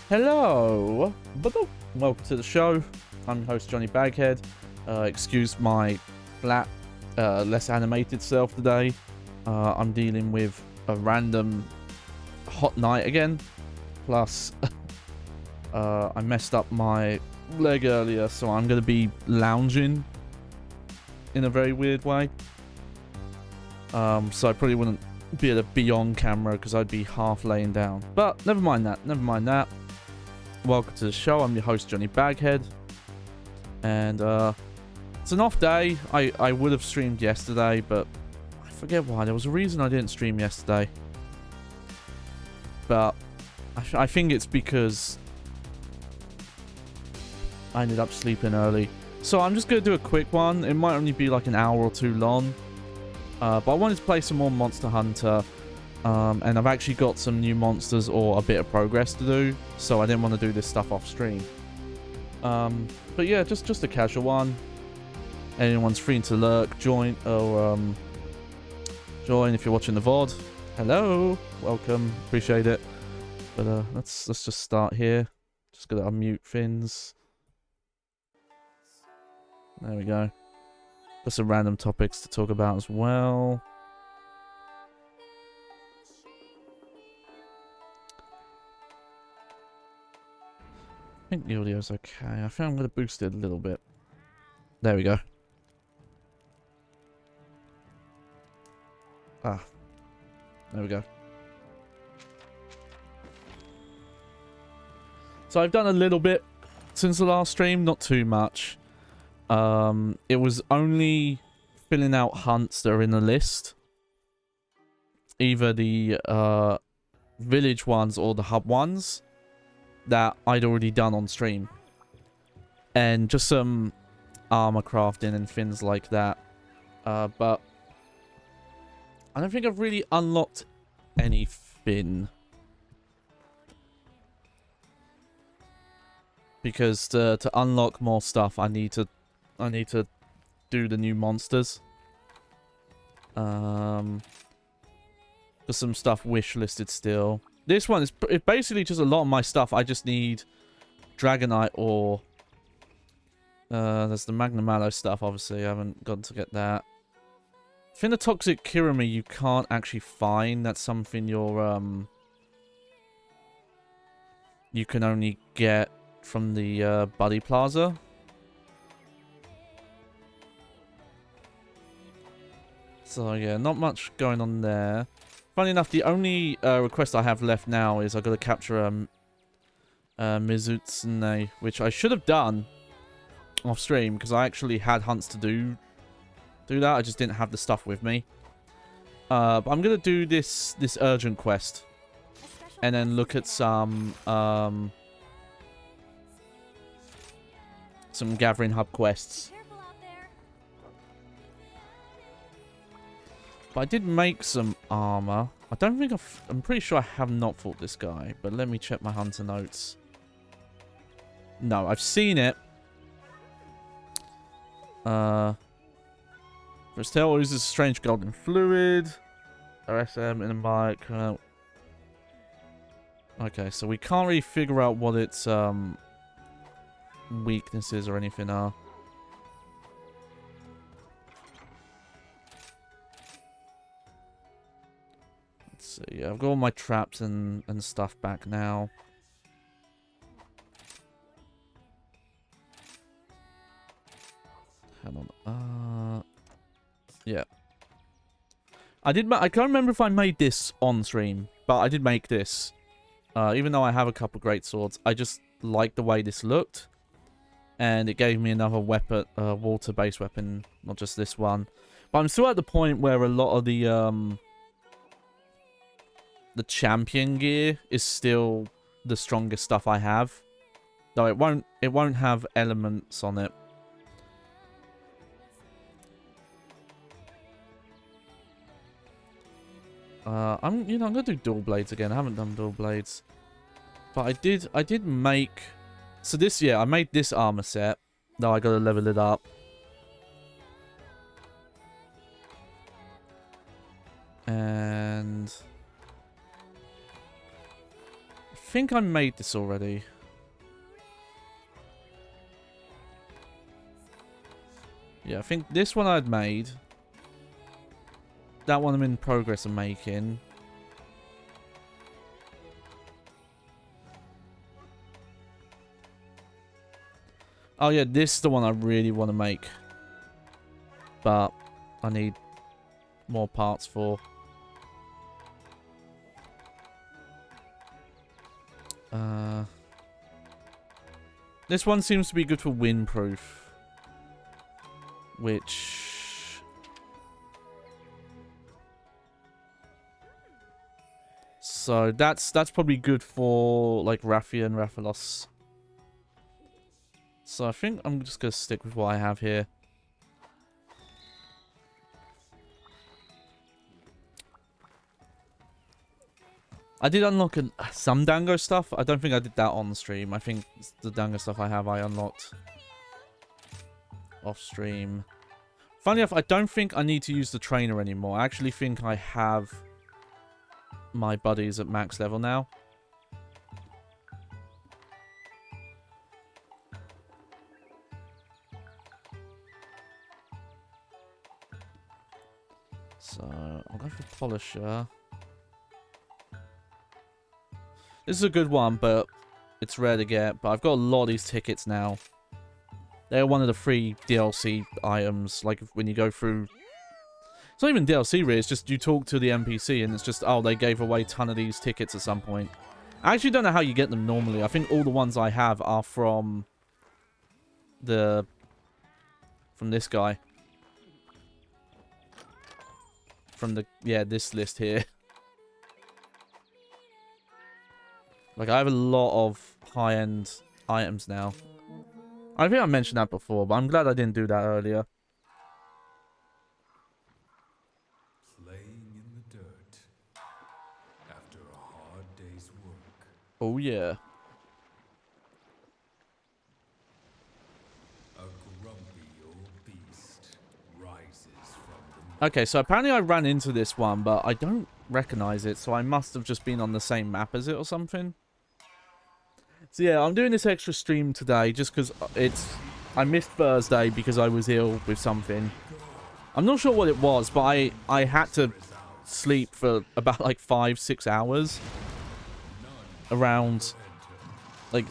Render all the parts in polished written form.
Hello, welcome to the show. I'm your host Johnny Baghead. Excuse my flat, less animated self today. I'm dealing with a random hot night again. Plus, I messed up my leg earlier, so I'm going to be lounging in a very weird way. So I probably wouldn't be able to be on camera because I'd be half laying down. But never mind that. Welcome to the show. I'm your host, Johnny Baghead. And it's an off day. I would have streamed yesterday, but I forget why. There was a reason I didn't stream yesterday. But I think it's because I ended up sleeping early. So I'm just going to do a quick one. It might only be like an hour or two long. But I wanted to play some more Monster Hunter. And I've actually got some new monsters or a bit of progress to do, so I didn't want to do this stuff off stream. But yeah, just a casual one. Anyone's free to lurk, join if you're watching the VOD. Hello, welcome, appreciate it. But let's just start here. Just gotta unmute Fins. There we go. Got some random topics to talk about as well. I think the audio's okay. I think I'm going to boost it a little bit. There we go. Ah. There we go. So I've done a little bit since the last stream, not too much. It was only filling out hunts that are in the list. Either the village ones or the hub ones that I'd already done on stream. And just some armor crafting and things like that. But I don't think I've really unlocked anything. Because to unlock more stuff, I need to do the new monsters. There's some stuff wish listed still. This one is basically just a lot of my stuff. I just need Dragonite or... there's the Magnum Mallow stuff, obviously. I haven't gotten to get that. I think the Toxic Kirami you can't actually find. That's something you're... you can only get from the Buddy Plaza. So yeah, not much going on there. Funny enough, the only request I have left now is I've got to capture Mizutsune, which I should have done off stream because I actually had hunts to do that. I just didn't have the stuff with me. But I'm gonna do this urgent quest and then look at some gathering hub quests. But I did make some armor. I don't think I'm pretty sure I have not fought this guy. But let me check my hunter notes. No, I've seen it. First tail uses strange golden fluid. RSM in a mic. Okay, so we can't really figure out what its weaknesses or anything are. So yeah, I've got all my traps and stuff back now. Hang on. Yeah. I can't remember if I made this on stream, but I did make this. Even though I have a couple great swords, I just liked the way this looked. And it gave me another weapon, water-based weapon, not just this one. But I'm still at the point where a lot of the champion gear is still the strongest stuff I have. Though it won't have elements on it. I'm gonna do dual blades again. I haven't done dual blades. But I did make, so this year I made this armor set. Now I gotta level it up. And think I made this already. Yeah, I think this one I'd made. That one I'm in progress of making. Oh yeah, this is the one I really want to make. But I need more parts for. This one seems to be good for windproof. Which... So that's probably good for like Raffia and Rathalos. So I think I'm just going to stick with what I have here. I did unlock some Dango stuff. I don't think I did that on stream. I think the Dango stuff I have I unlocked off stream. Funny enough, I don't think I need to use the trainer anymore. I actually think I have my buddies at max level now. So I'll go for Polisher. This is a good one, but it's rare to get. But I've got a lot of these tickets now. They're one of the free DLC items. Like when you go through... It's not even DLC really, it's just you talk to the NPC and it's just, oh, they gave away a ton of these tickets at some point. I actually don't know how you get them normally. I think all the ones I have are from this guy. From this list here. Like, I have a lot of high-end items now. I think I mentioned that before, but I'm glad I didn't do that earlier. Playing in the dirt after a hard day's work. Oh, yeah. A grumpy old beast rises from the... Okay, so apparently I ran into this one, but I don't recognize it, so I must have just been on the same map as it or something. So yeah, I'm doing this extra stream today just because I missed Thursday because I was ill with something. I'm not sure what it was, but I had to sleep for about like 5-6 hours. Around, like,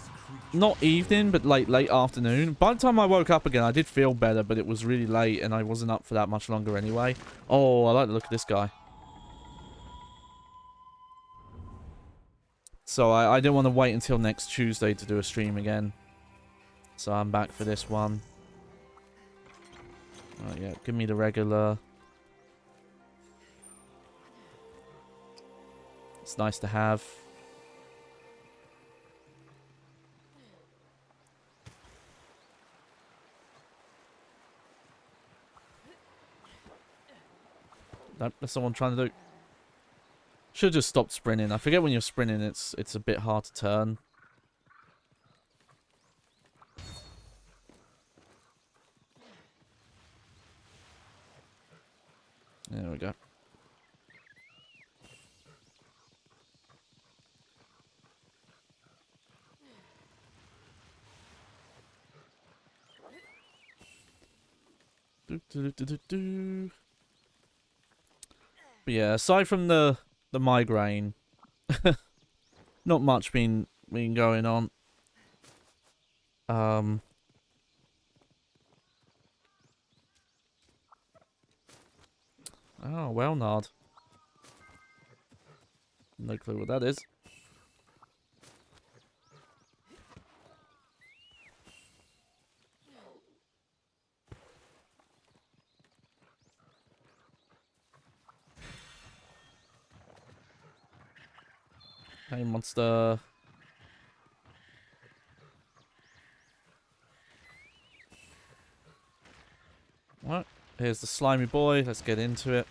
not evening, but like late afternoon. By the time I woke up again, I did feel better, but it was really late and I wasn't up for that much longer anyway. Oh, I like the look of this guy. So I didn't want to wait until next Tuesday to do a stream again. So I'm back for this one. Oh yeah, give me the regular. It's nice to have. Nope, that's someone trying to do. Should have just stopped sprinting. I forget when you're sprinting, it's a bit hard to turn. There we go. But yeah, aside from the migraine, not much been going on. Oh, well, Nard. No clue what that is. Hey, monster. Alright, here's the slimy boy. Let's get into it.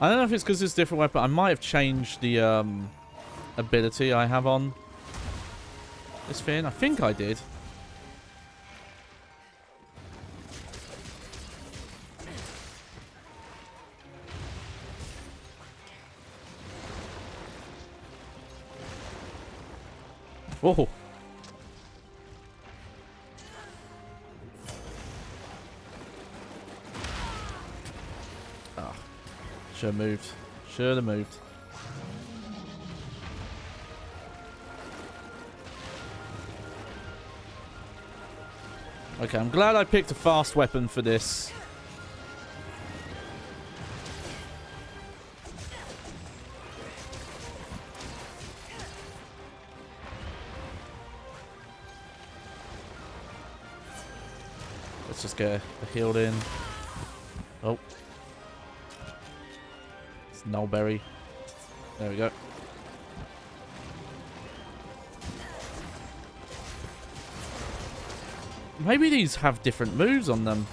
I don't know if it's because it's a different weapon. I might have changed the ability I have on this thing. I think I did. Oh. Oh. Should have moved. Should have moved. Okay, I'm glad I picked a fast weapon for this. Let's just get a healed in. Oh. It's Nullberry. There we go. Maybe these have different moves on them.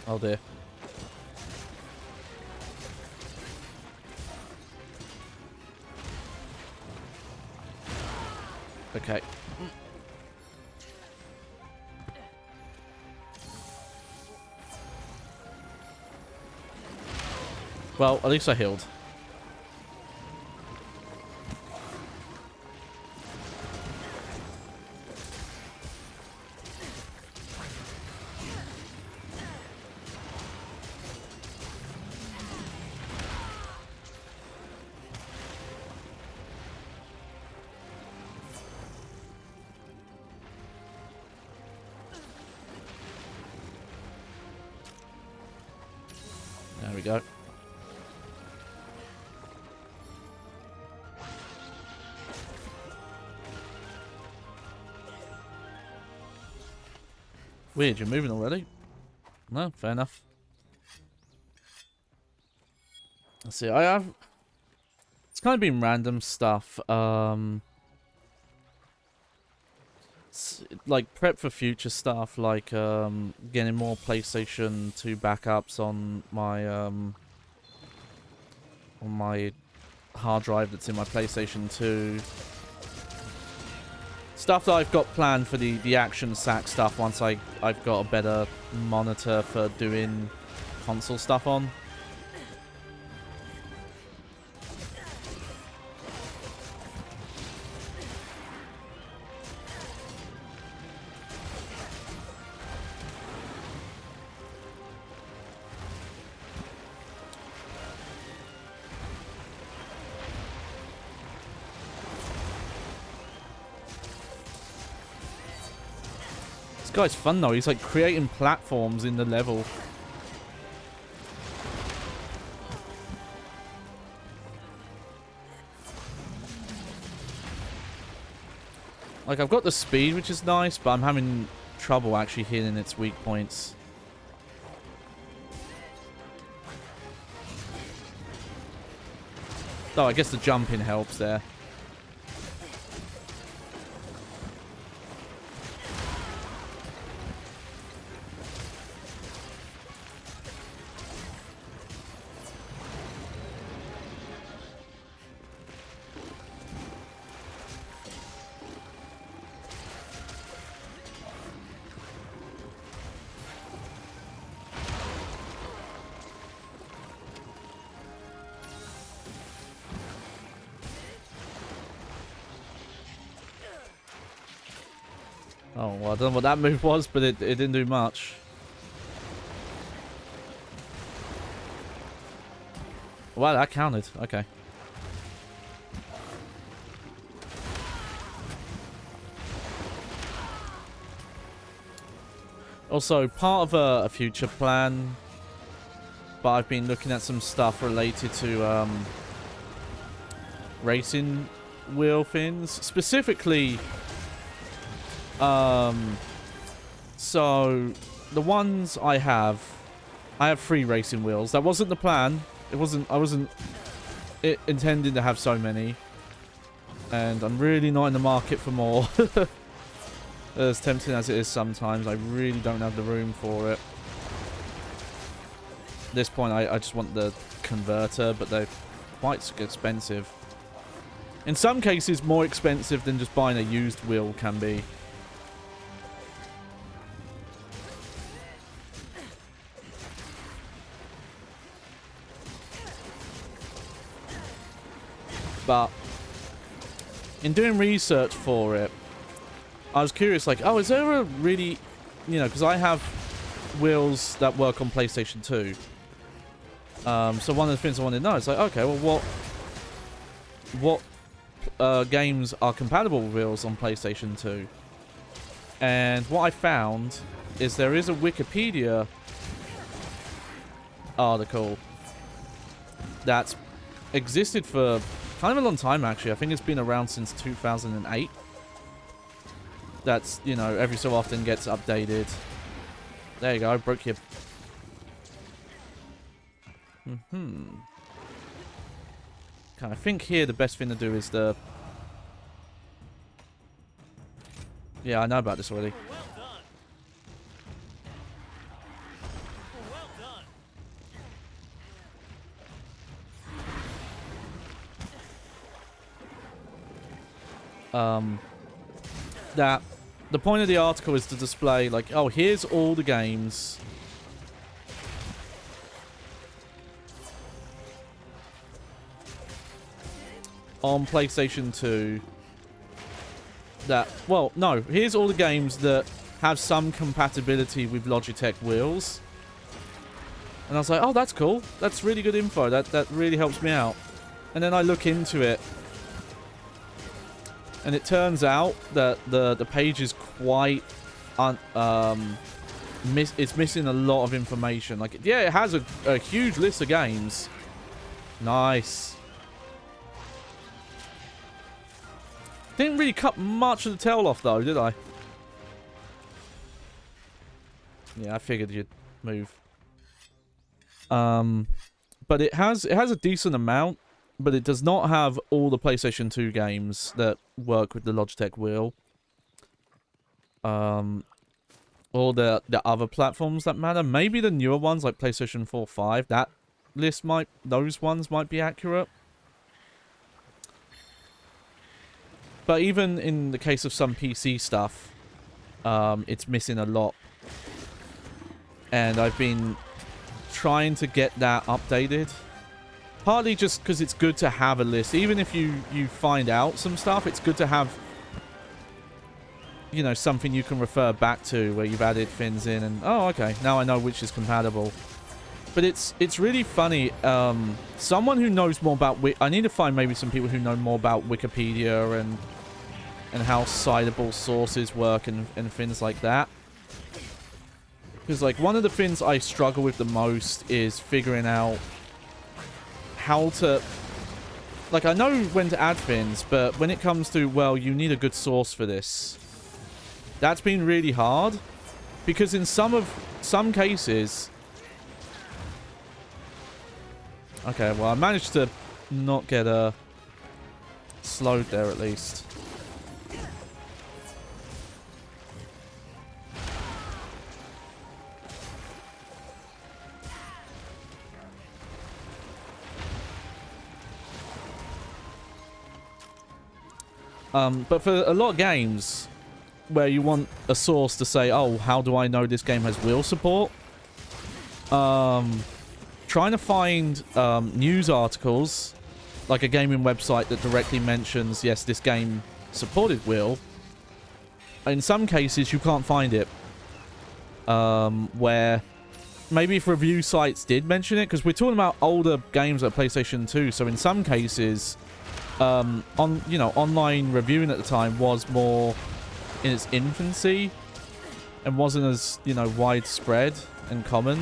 Oh dear. Okay. Well, at least I healed. There we go. Weird, you're moving already? No, fair enough. Let's see, I have... It's kind of been random stuff. Like prep for future stuff, like getting more PlayStation 2 backups on my hard drive that's in my PlayStation 2. Stuff that I've got planned for the action sack stuff once I've got a better monitor for doing console stuff on. This guy's fun though, he's like creating platforms in the level. Like I've got the speed, which is nice, but I'm having trouble actually hitting its weak points. Oh, I guess the jumping helps there. Oh, well, I don't know what that move was, but it didn't do much. Wow, that counted. Okay. Also, part of a future plan, but I've been looking at some stuff related to racing wheel fins. Specifically, so the ones I have 3 racing wheels. That wasn't the plan. I wasn't intending to have so many. And I'm really not in the market for more. As tempting as it is sometimes, I really don't have the room for it. At this point, I just want the converter, but they're quite expensive. In some cases, more expensive than just buying a used wheel can be. But in doing research for it, I was curious, like, oh, is there a really, you know, because I have wheels that work on PlayStation 2. So one of the things I wanted to know is like, okay, well, what games are compatible with wheels on PlayStation 2? And what I found is there is a Wikipedia article that's existed for kind of a long time, actually. I think it's been around since 2008. That's, you know, every so often gets updated. There you go, I broke your... Okay, I think here the best thing to do is the... Yeah, I know about this already. That the point of the article is to display, like, oh, here's all the games on PlayStation 2 that, well, no, here's all the games that have some compatibility with Logitech wheels. And I was like, oh, that's cool. That's really good info. That really helps me out. And then I look into it, and it turns out that the page is quite it's missing a lot of information. Like, yeah, it has a huge list of games. Nice. Didn't really cut much of the tail off though, did I? Yeah, I figured you'd move. But it has a decent amount. But it does not have all the PlayStation 2 games that work with the Logitech wheel. Or the other platforms that matter. Maybe the newer ones like PlayStation 4, 5. That list those ones might be accurate. But even in the case of some PC stuff, it's missing a lot. And I've been trying to get that updated. Partly just because it's good to have a list. Even if you find out some stuff, it's good to have, you know, something you can refer back to where you've added things in and, oh, okay, now I know which is compatible. But it's really funny. Someone who knows more about... I need to find maybe some people who know more about Wikipedia and how citable sources work and things like that. Because, like, one of the things I struggle with the most is figuring out how to... Like, I know when to add things, but when it comes to, well, you need a good source for this, that's been really hard. Because in some cases... Okay, well, I managed to not get slowed there at least. But for a lot of games where you want a source to say, oh, how do I know this game has wheel support? Trying to find news articles, like a gaming website that directly mentions, yes, this game supported wheel. In some cases, you can't find it. Where maybe if review sites did mention it, because we're talking about older games like PlayStation 2, so in some cases... online reviewing at the time was more in its infancy and wasn't as, you know, widespread and common.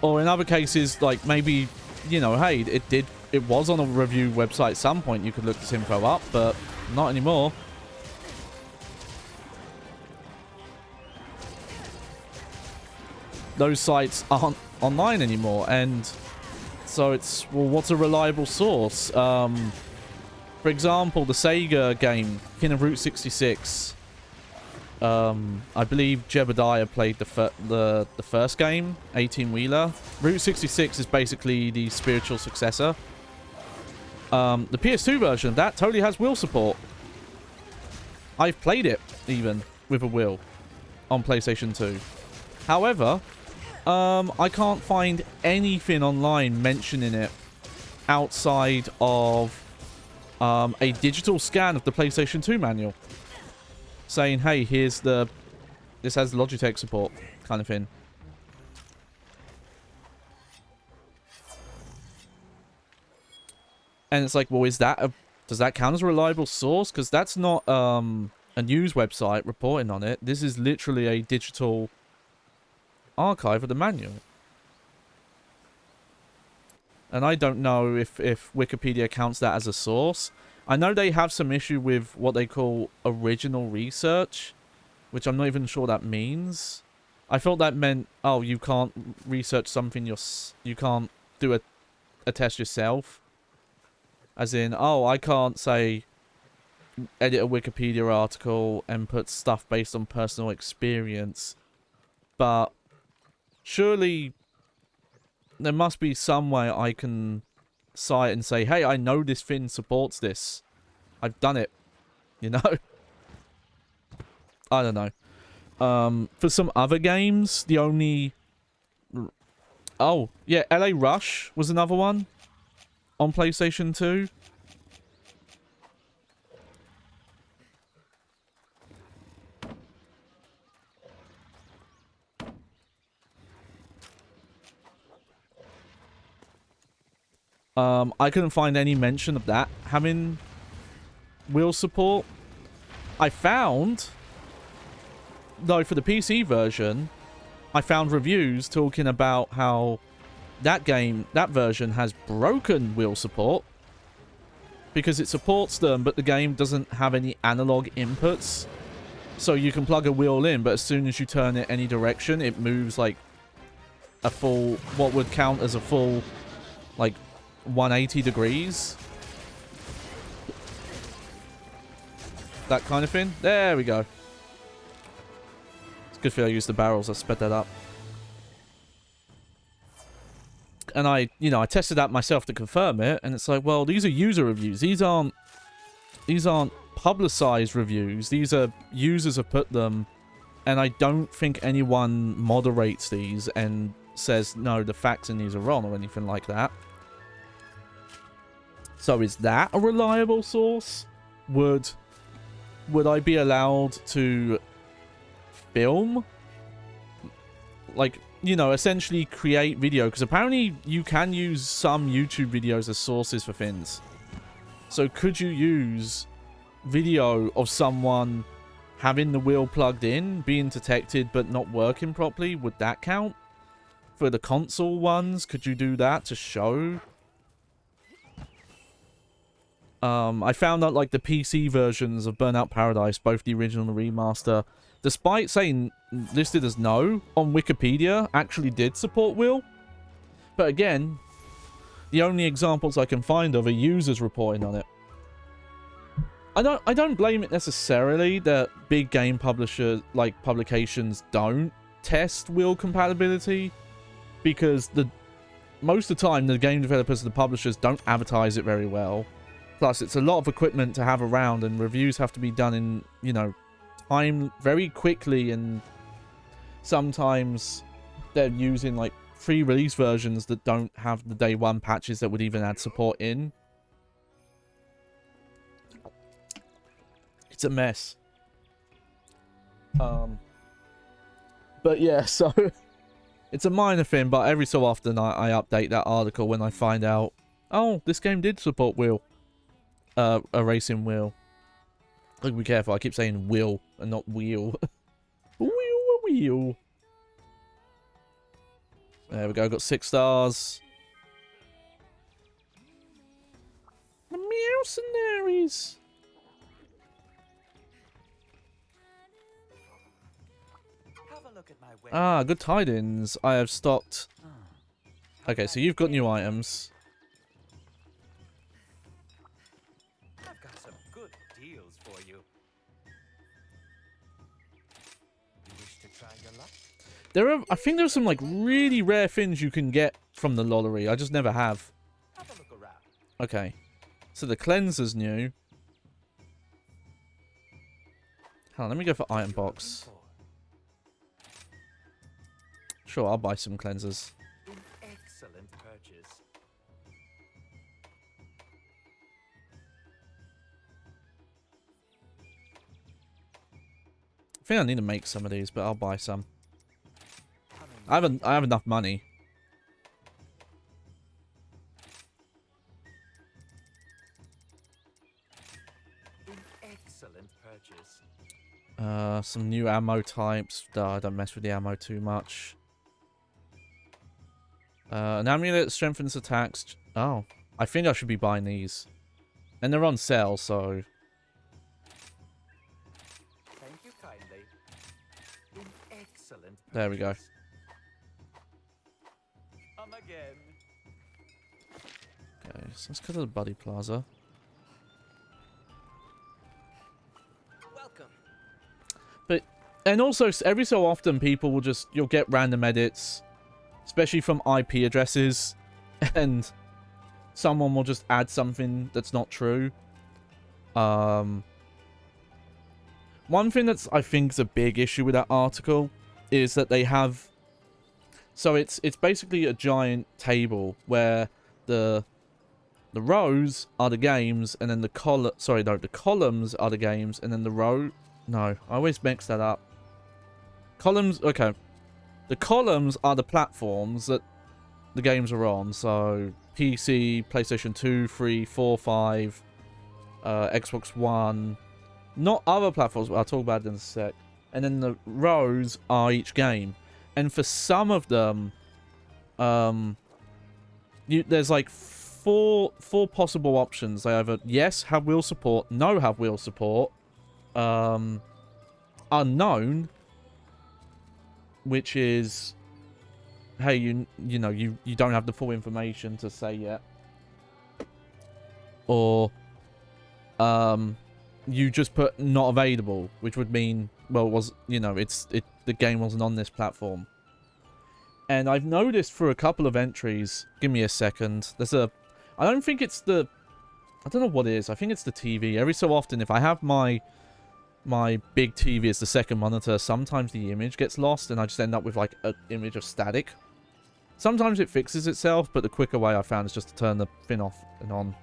Or in other cases, like maybe, you know, hey, it was on a review website at some point. You could look this info up, but not anymore. Those sites aren't online anymore, and so it's, well, what's a reliable source? For example, the Sega game, King of Route 66. I believe Jebediah played the first game, 18-wheeler. Route 66 is basically the spiritual successor. The PS2 version, that totally has wheel support. I've played it, even, with a wheel on PlayStation 2. However, I can't find anything online mentioning it outside of a digital scan of the PlayStation 2 manual. Saying, hey, here's the... This has Logitech support, kind of thing. And it's like, well, is that does that count as a reliable source? Because that's not a news website reporting on it. This is literally a digital archive of the manual. And I don't know if Wikipedia counts that as a source. I know they have some issue with what they call original research, which I'm not even sure that means. I thought that meant, oh, you can't research something you can't do a test yourself. As in, oh, I can't, say, edit a Wikipedia article and put stuff based on personal experience. But surely there must be some way I can cite and say, hey, I know this thing supports this. I've done it. You know? I don't know. For some other games, the only... Oh, yeah, LA Rush was another one on PlayStation 2. I couldn't find any mention of that having wheel support. I found, though, for the PC version, I found reviews talking about how that version has broken wheel support because it supports them, but the game doesn't have any analog inputs. So you can plug a wheel in, but as soon as you turn it any direction, it moves like a full, what would count as a full, like, 180 degrees. That kind of thing. There we go. It's good for I used the barrels. I sped that up. And I tested that myself to confirm it. And it's like, well, these are user reviews. These aren't publicized reviews. These are users have put them. And I don't think anyone moderates these and says, no, the facts in these are wrong or anything like that. So is that a reliable source? Would I be allowed to film? Like, you know, essentially create video? Because apparently you can use some YouTube videos as sources for things. So could you use video of someone having the wheel plugged in, being detected but not working properly? Would that count? For the console ones, could you do that to show? I found out, like, the PC versions of Burnout Paradise, both the original and the remaster, despite saying listed as no on Wikipedia, actually did support wheel. But again, the only examples I can find of are users reporting on it. I don't blame it necessarily that big game publishers, like publications, don't test wheel compatibility, because most of the time the game developers and the publishers don't advertise it very well. Plus, it's a lot of equipment to have around, and reviews have to be done in, you know, time very quickly, and sometimes they're using, like, pre-release versions that don't have the day one patches that would even add support in. It's a mess. But yeah, so it's a minor thing, but every so often I update that article when I find out, oh, this game did support wheel. A racing wheel. Look, be careful. I keep saying wheel and not wheel. Wheel. There we go. Got 6 stars. The mercenaries. Ah, good tidings. I have stocked. Okay, so you've got new items. I've got some good deals for you. You wish to try your luck? There are, I think there's some like really rare things you can get from the lottery. I just never have. Have a look around. Okay. So the cleanser's new. Hold on, let me go for item box. Sure, I'll buy some cleansers. An excellent purchase. I think I need to make some of these, but I'll buy some. I have enough money. An excellent purchase. Some new ammo types. I don't mess with the ammo too much. An amulet strengthens attacks. Oh, I think I should be buying these. And they're on sale, so... Thank you kindly. An excellent purchase. There we go. Come again. Okay, so let's go to the Buddy Plaza. Welcome. And also, every so often, people will just... You'll get random edits. Especially from IP addresses. And someone will just add something that's not true. One thing that's, I think, is a big issue with that article is that they have... So it's basically a giant table where the rows are the games, and then the columns are the games, and then the row... No, I always mix that up. Columns... Okay. The columns are the platforms that the games are on. So, PC, PlayStation 2, 3, 4, 5, Xbox One. Not other platforms, but I'll talk about it in a sec. And then the rows are each game. And for some of them, there's like four possible options. They either, yes, have wheel support, no, have wheel support, unknown, which is, hey, you know, you don't have the full information to say yet. Or, you just put not available, which would mean, well, it was, you know, the game wasn't on this platform. And I've noticed for a couple of entries, give me a second, I don't think it's I don't know what it is, I think it's the TV. Every so often, if I have my big TV as the second monitor, sometimes the image gets lost and I just end up with like an image of static. Sometimes it fixes itself, but the quicker way I found is just to turn the thing off and on.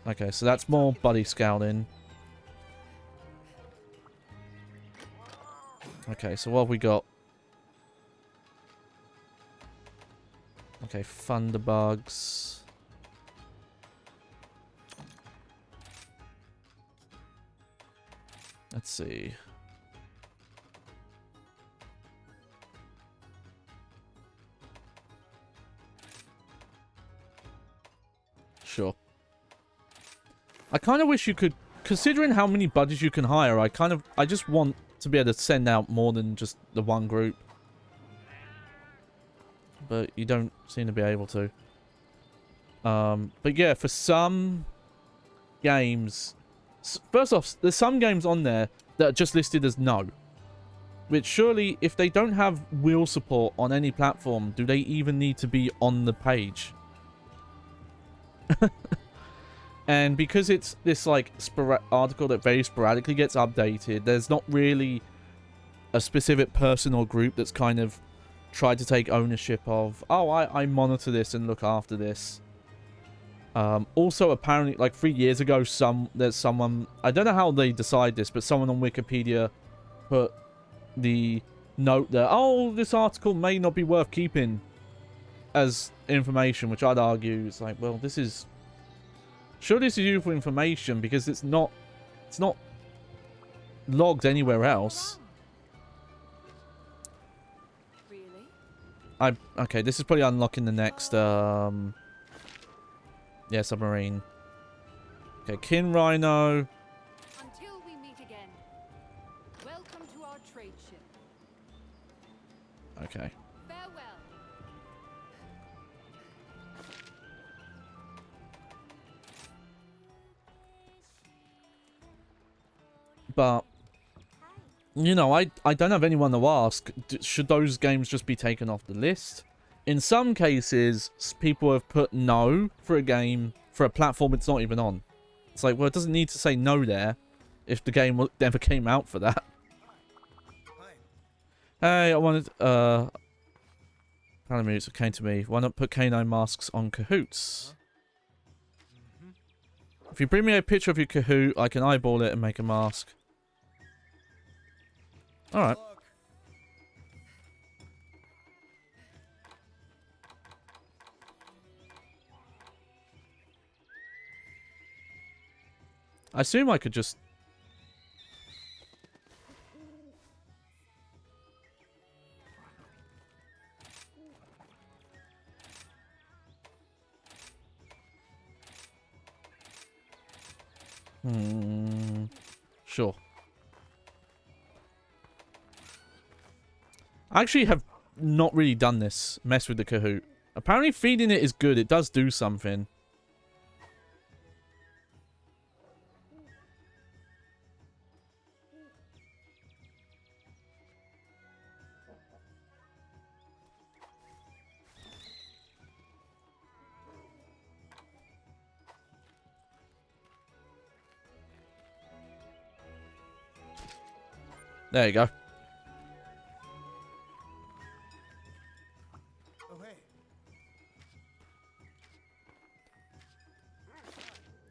Okay, so that's more buddy scouting. Okay, so what have we got? Okay, Thunderbugs. Let's see. Sure. I kind of wish you could, considering how many buddies you can hire, I just want to be able to send out more than just the one group. But you don't seem to be able to. But yeah, for some games... First off, there's some games on there that are just listed as no. Which surely, if they don't have wheel support on any platform, do they even need to be on the page? And because it's this, like, article that very sporadically gets updated, there's not really a specific person or group that's kind of tried to take ownership of, oh, I monitor this and look after this. Also, apparently, like 3 years ago, there's someone, I don't know how they decide this, but someone on Wikipedia put the note that, oh, this article may not be worth keeping as information, which I'd argue is like, well, this is, sure, this is useful information because it's not logged anywhere else. Really? Okay, this is probably unlocking the next, yeah, submarine. Okay, Kin Rhino. Until we meet again. Welcome to our trade ship. Okay. Farewell. But, you know, I don't have anyone to ask. Should those games just be taken off the list? In some cases, people have put no for a game, for a platform it's not even on. It's like, well, it doesn't need to say no there if the game never came out for that. Hey, I wanted, Palamutes came to me. Why not put canine masks on Kahoots? If you bring me a picture of your Kahoot, I can eyeball it and make a mask. Alright. I assume I could just... Sure. I actually have not really done this. Mess with the Kahoot. Apparently feeding it is good. It does do something. There you go.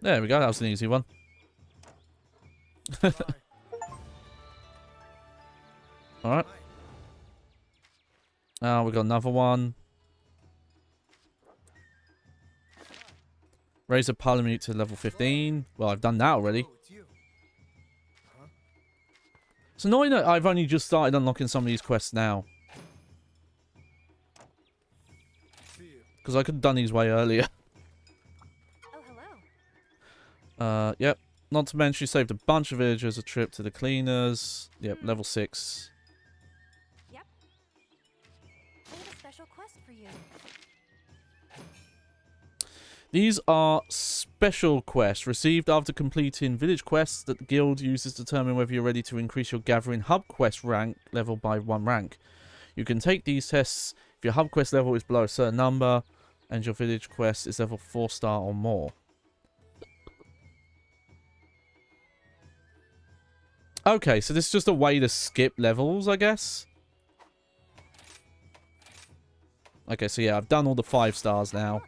There we go. That was an easy one. Alright. Now we got another one. Raise a Palamute to level 15. Well, I've done that already. It's annoying that I've only just started unlocking some of these quests now. Because I could have done these way earlier. Oh, hello. Yep. Not to mention, you saved a bunch of villagers a trip to the cleaners. Yep, level 6. Yep. I have a special quest for you. These are special quests received after completing village quests that the guild uses to determine whether you're ready to increase your gathering hub quest rank level by 1 rank. You can take these tests if your hub quest level is below a certain number and your village quest is level 4-star or more. Okay, so this is just a way to skip levels, I guess. Okay, so yeah, I've done all the 5 stars now.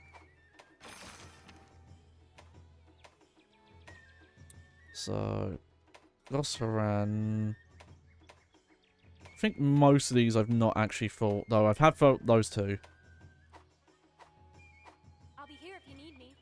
So, Gossaran. I think most of these I've not actually fought, though I've had fought those two. I'll be here if you need me.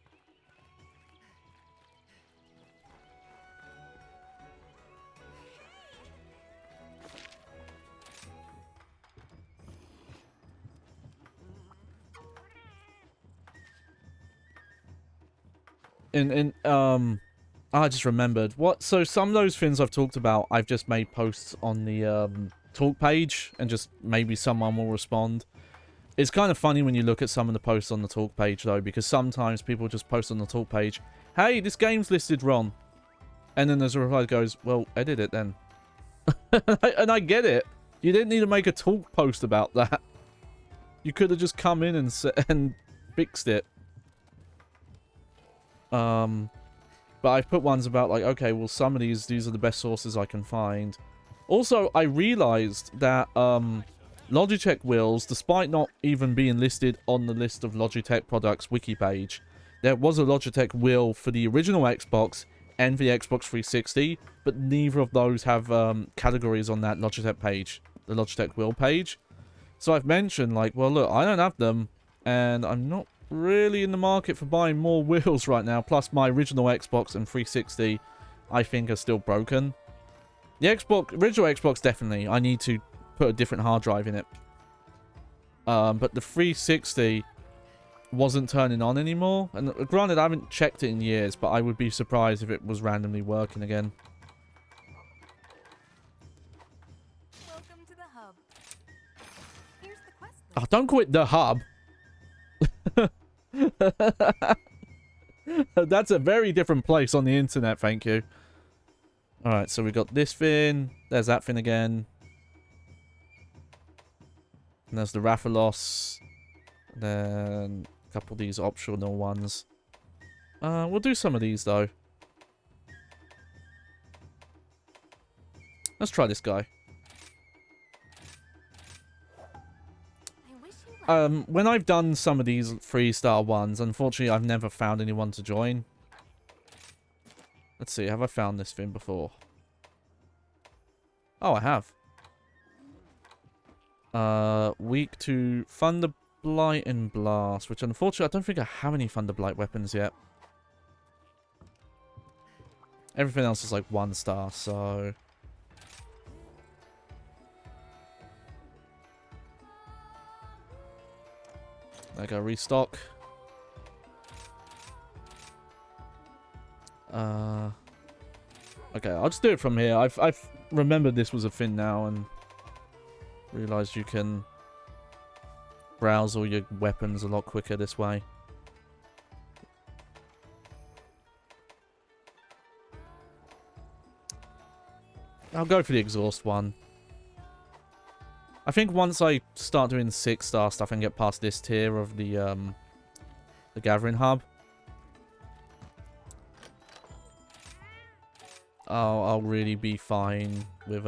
I just remembered. So some of those things I've talked about, I've just made posts on the talk page, and just maybe someone will respond. It's kind of funny when you look at some of the posts on the talk page, though, because sometimes people just post on the talk page, hey, this game's listed wrong. And then there's a reply that goes, well, edit it then. And I get it. You didn't need to make a talk post about that. You could have just come in and fixed it. But I've put ones about, like, okay, well, some of these are the best sources I can find. Also, I realized that Logitech wheels, despite not even being listed on the list of Logitech products wiki page, there was a Logitech wheel for the original Xbox and the Xbox 360, but neither of those have categories on that Logitech page, the Logitech wheel page. So I've mentioned, like, well, look, I don't have them, and I'm not really in the market for buying more wheels right now. Plus, my original Xbox and 360, I think, are still broken. The original Xbox, definitely. I need to put a different hard drive in it. But the 360 wasn't turning on anymore. And granted, I haven't checked it in years, but I would be surprised if it was randomly working again. Welcome to the hub. Here's the quest list. Oh, don't quit the hub. That's a very different place on the internet, thank you. Alright, so we got this fin. There's that fin again. And there's the Rathalos. Then a couple of these optional ones. We'll do some of these, though. Let's try this guy. When I've done some of these 3-star ones, unfortunately, I've never found anyone to join. Let's see, have I found this thing before? Oh, I have. Weak to Thunder Blight and Blast, which unfortunately, I don't think I have any Thunder Blight weapons yet. Everything else is like 1 star, so... I go restock. Okay, I'll just do it from here. I've remembered this was a thing now and realized you can browse all your weapons a lot quicker this way. I'll go for the exhaust one. I think once I start doing 6-star stuff and get past this tier of the gathering hub, I'll really be fine with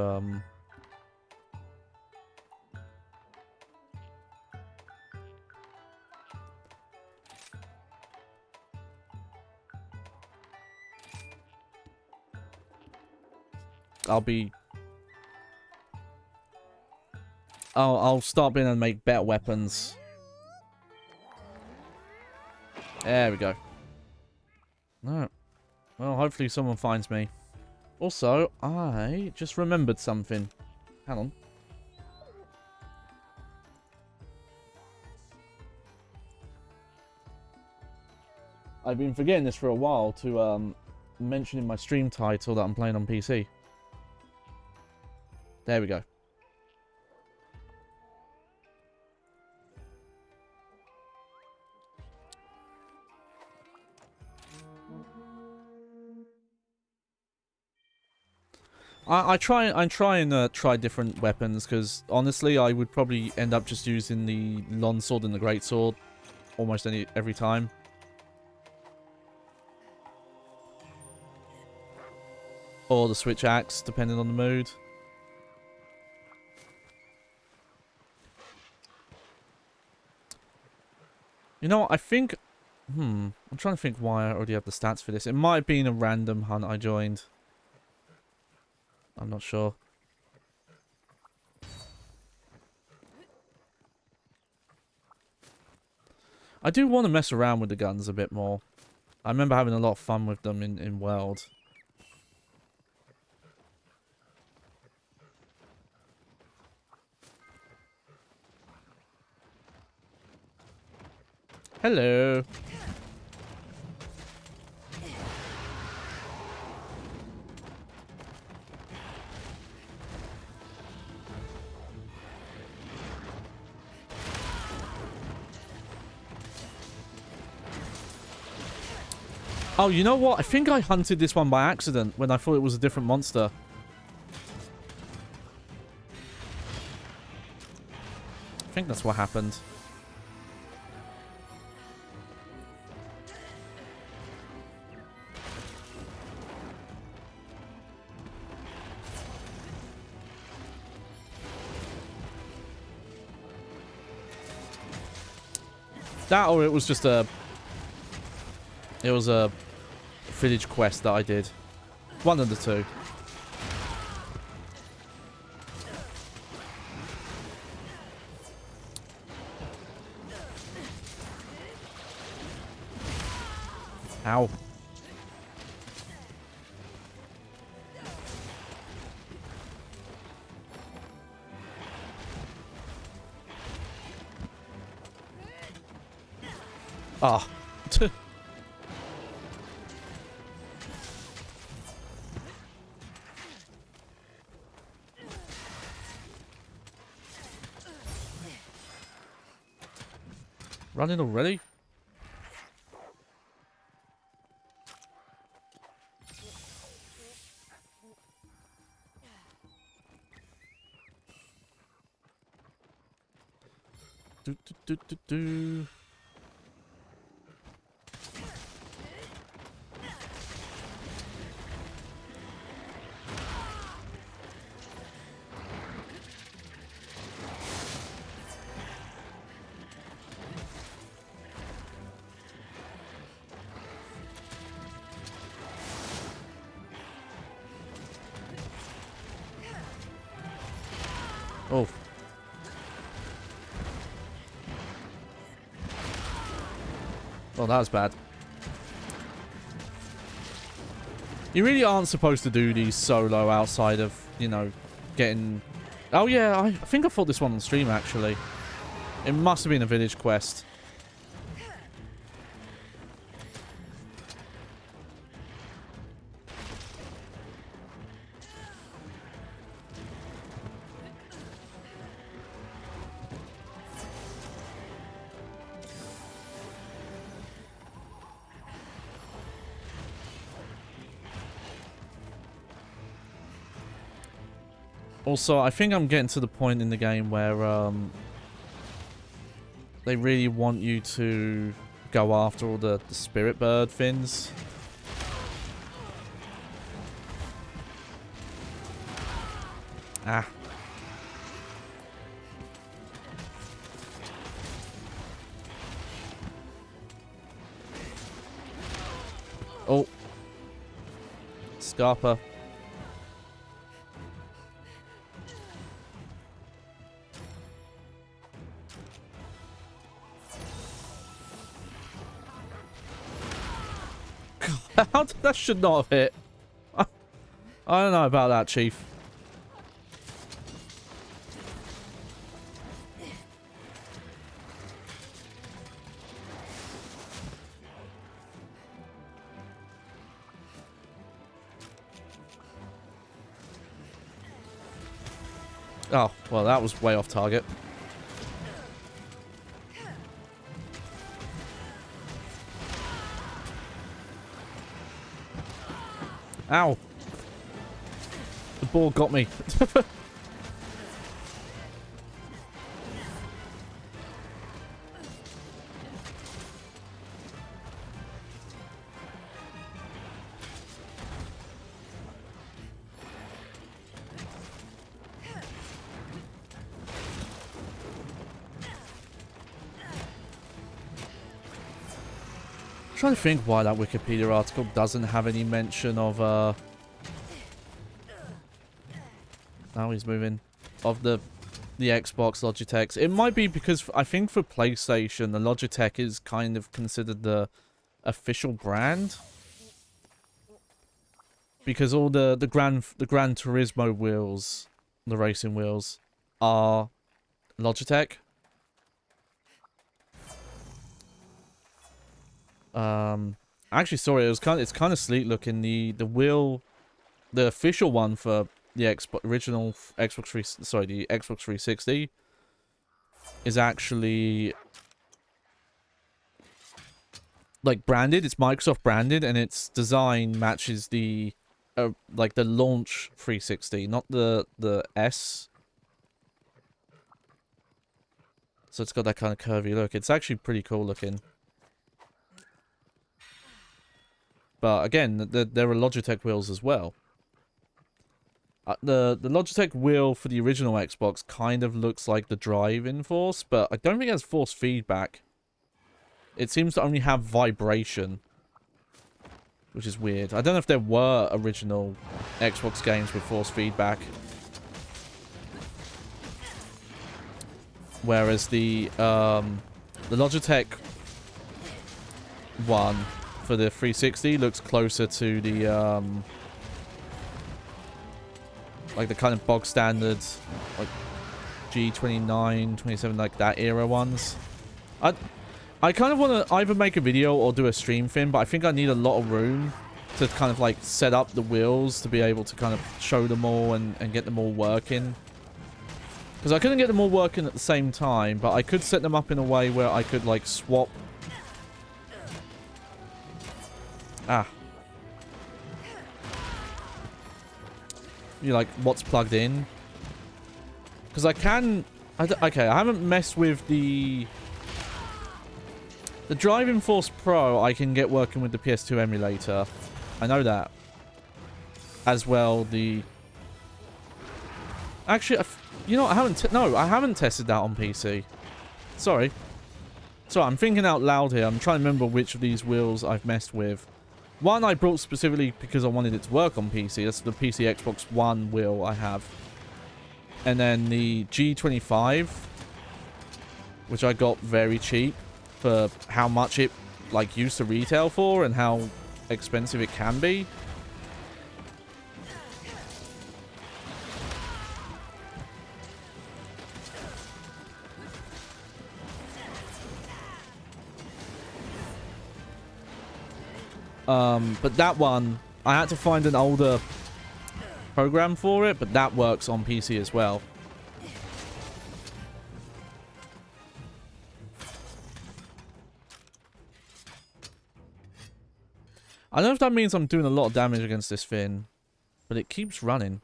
I'll start being able to make better weapons. There we go. Alright. Well, hopefully someone finds me. Also, I just remembered something. Hang on. I've been forgetting this for a while to mention in my stream title that I'm playing on PC. There we go. I try and try different weapons because honestly I would probably end up just using the longsword and the greatsword almost every time. Or the switch axe depending on the mood. You know what, I think I'm trying to think why I already have the stats for this. It might have been a random hunt I joined. I'm not sure. I do want to mess around with the guns a bit more. I remember having a lot of fun with them in World. Hello. Oh, you know what? I think I hunted this one by accident when I thought it was a different monster. I think that's what happened. That or it was just a... It was a village quest that I did. One of the two. Ow. Ah. Running already? Do, do, do, do, do. Oh. Oh, that was bad. You really aren't supposed to do these solo outside of, you know, getting... Oh, yeah, I think I fought this one on stream, actually. It must have been a village quest. Also, I think I'm getting to the point in the game where they really want you to go after all the spirit bird fins. Ah. Oh. Scarpa. That should not have hit. I don't know about that, Chief. Oh, well, that was way off target. Ow. The ball got me. I'm trying to think why that Wikipedia article doesn't have any mention of now he's moving of the Xbox Logitechs. It might be because I think for PlayStation the Logitech is kind of considered the official brand, because all the Gran Turismo wheels, the racing wheels, are Logitech. Actually, sorry, it's kind of sleek looking. The wheel, the official one for the original Xbox 3, sorry, the Xbox 360 is actually like branded. It's Microsoft branded, and its design matches the like the launch 360, not the S. So it's got that kind of curvy look. It's actually pretty cool looking. But again, there are Logitech wheels as well. The Logitech wheel for the original Xbox kind of looks like the driving force, but I don't think it has force feedback. It seems to only have vibration, which is weird. I don't know if there were original Xbox games with force feedback. Whereas the Logitech one for the 360 looks closer to the like the kind of bog standard, like G29, 27, like that era ones. I I kind of want to either make a video or do a stream thing, but I think I need a lot of room to kind of like set up the wheels to be able to kind of show them all and get them all working. Because I couldn't get them all working at the same time, but I could set them up in a way where I could like swap. Ah. You like what's plugged in. Because I can... okay, I haven't messed with the Driving Force Pro I can get working with the PS2 emulator. I know that. As well, the... Actually, you know, I haven't tested that on PC. Sorry. Sorry, I'm thinking out loud here. I'm trying to remember which of these wheels I've messed with. One I brought specifically because I wanted it to work on PC. That's the PC Xbox One wheel I have. And then the G25, which I got very cheap for how much it like used to retail for and how expensive it can be. But that one, I had to find an older program for it, but that works on PC as well. I don't know if that means I'm doing a lot of damage against this thing, but it keeps running.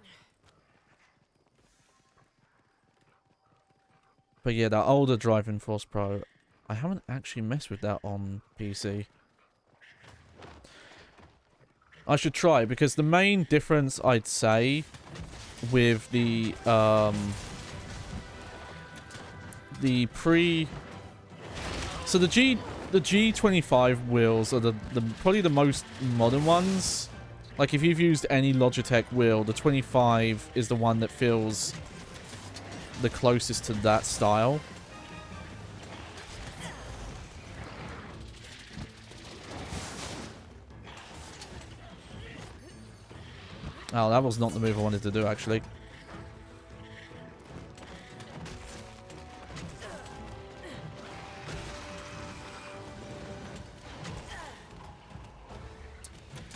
But yeah, that older Driving Force Pro, I haven't actually messed with that on PC. I should try, because the main difference I'd say with the pre... So the G25 wheels are probably the most modern ones. Like if you've used any Logitech wheel, the 25 is the one that feels the closest to that style. Oh, that was not the move I wanted to do, actually.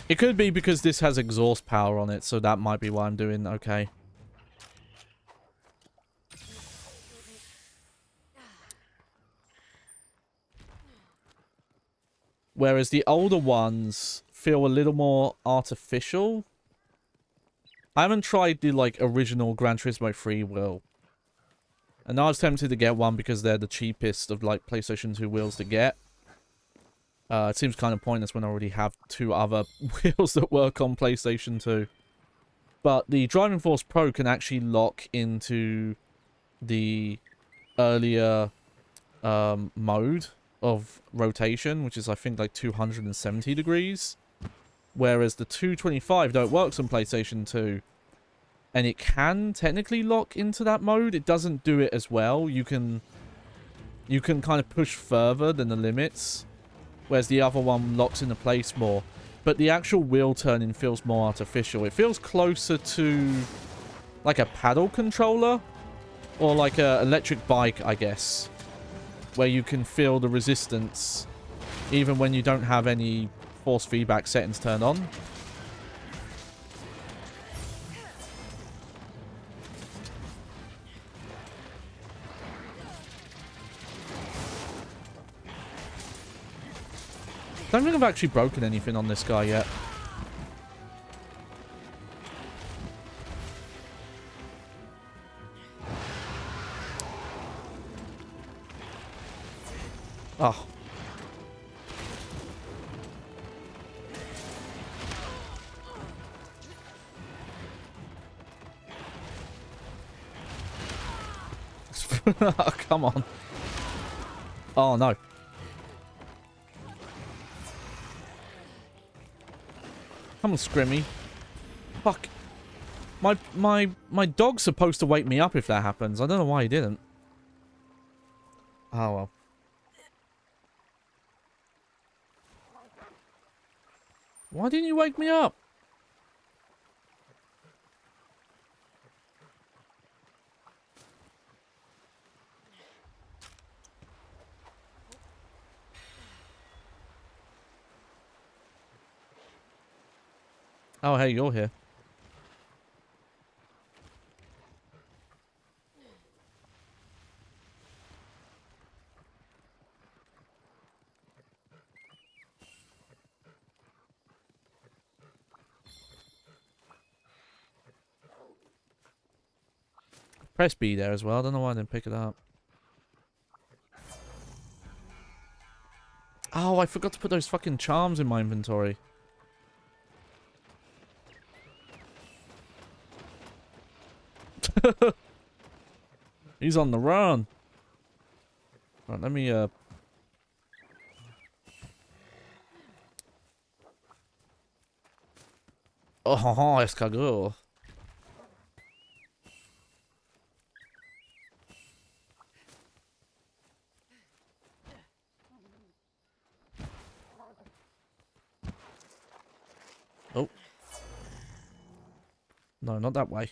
It could be because this has exhaust power on it, so that might be why I'm doing okay. Whereas the older ones feel a little more artificial. I haven't tried the, like, original Gran Turismo 3 wheel. And I was tempted to get one because they're the cheapest of, like, PlayStation 2 wheels to get. It seems kind of pointless when I already have 2 other wheels that work on PlayStation 2. But the Driving Force Pro can actually lock into the earlier mode of rotation, which is, I think, like 270 degrees. Whereas the 225 don't work on PlayStation 2. And it can technically lock into that mode. It doesn't do it as well. You can kind of push further than the limits. Whereas the other one locks into place more. But the actual wheel turning feels more artificial. It feels closer to like a paddle controller. Or like an electric bike, I guess. Where you can feel the resistance even when you don't have any force feedback settings turned on. I don't think I've actually broken anything on this guy yet. Oh. Oh, come on. Oh, no. Come on, Scrimmy. Fuck. My dog's supposed to wake me up if that happens. I don't know why he didn't. Oh, well. Why didn't you wake me up? Oh, hey, you're here. Press B there as well. I don't know why I didn't pick it up. Oh, I forgot to put those fucking charms in my inventory. He's on the run. Right, let me, Oh, escargot. Oh. No, not that way.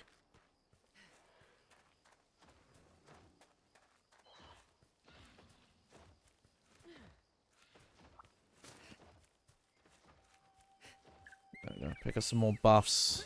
I'm gonna pick up some more buffs.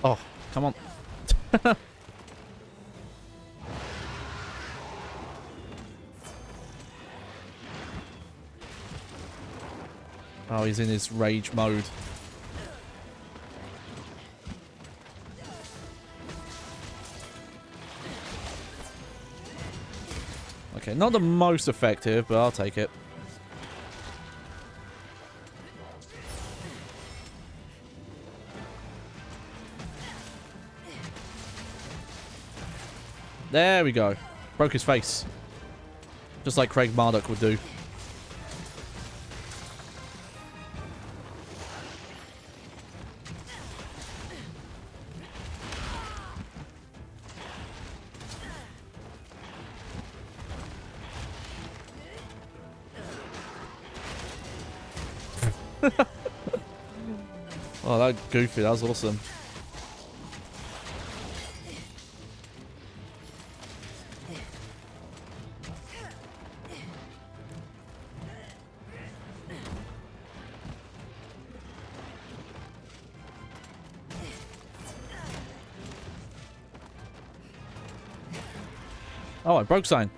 Oh, come on. Oh, he's in his rage mode. Okay, not the most effective, but I'll take it. There we go. Broke his face. Just like Craig Marduk would do. Oh, that goofy. That was awesome. Oh, I broke sign.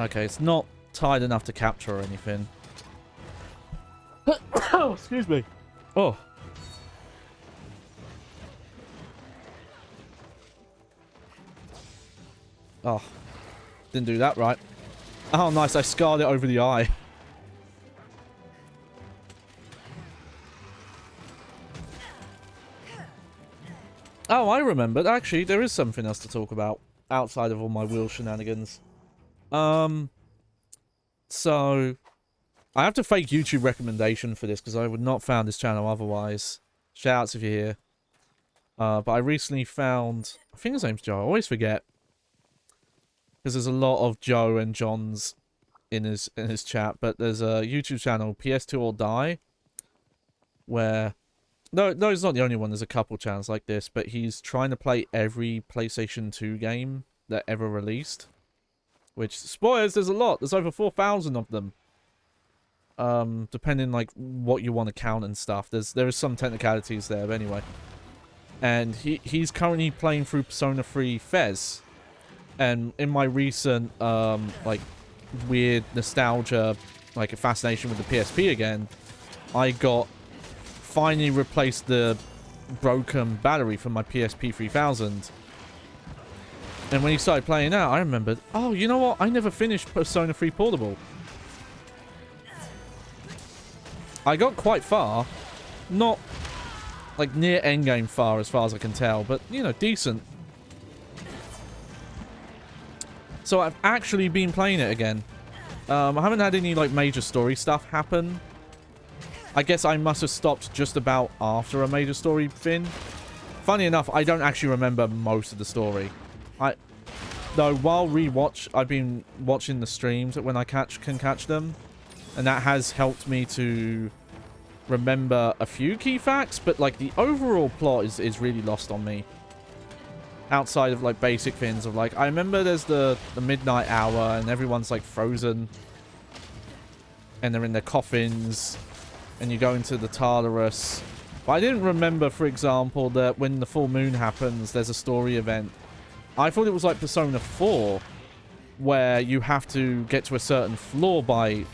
Okay, it's not tied enough to capture or anything. Oh, excuse me. Oh. Oh. Didn't do that right. Oh, nice. I scarred it over the eye. Oh, I remembered. Actually, there is something else to talk about outside of all my wheel shenanigans. So I have to fake YouTube recommendation for this because I would not found this channel otherwise. Shoutouts if you're here. But I recently found, I think his name's Joe. I always forget because there's a lot of Joe and John's in his chat. But there's a YouTube channel, Pt.8 or Die, where no, it's not the only one. There's a couple channels like this, but he's trying to play every PlayStation 2 game that ever released. Which, spoilers, there's a lot. There's over 4,000 of them. Depending, like, what you want to count and stuff. There is some technicalities there, but anyway. And he's currently playing through Persona 3 Fez. And in my recent, like, weird nostalgia, like, a fascination with the PSP again, I finally replaced the broken battery from my PSP 3000. And when he started playing out, I remembered, oh, you know what? I never finished Persona 3 Portable. I got quite far. Not, like, near endgame far as I can tell, but, you know, decent. So I've actually been playing it again. I haven't had any, like, major story stuff happen. I guess I must have stopped just about after a major story thing. Funny enough, I don't actually remember most of the story. Though, while I've been watching the streams when I can catch them. And that has helped me to remember a few key facts. But, like, the overall plot is really lost on me. Outside of, like, basic things of, like, I remember there's the midnight hour and everyone's, like, frozen. And they're in their coffins. And you go into the Tartarus. But I didn't remember, for example, that when the full moon happens, there's a story event. I thought it was like Persona 4, where you have to get to a certain floor by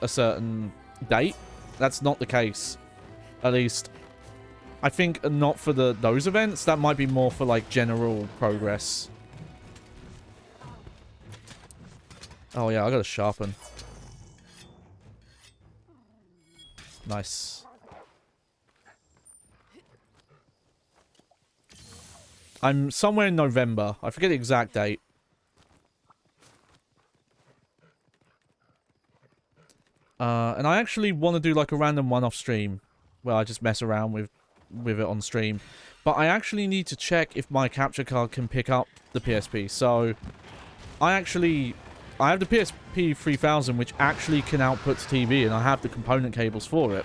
a certain date. That's not the case. At least, I think not for those events. That might be more for, like, general progress. Oh, yeah, I gotta sharpen. Nice. I'm somewhere in November. I forget the exact date. And I actually want to do, like, a random one-off stream. Where I just mess around with it on stream. But I actually need to check if my capture card can pick up the PSP. So, I have the PSP 3000, which actually can output to TV. And I have the component cables for it.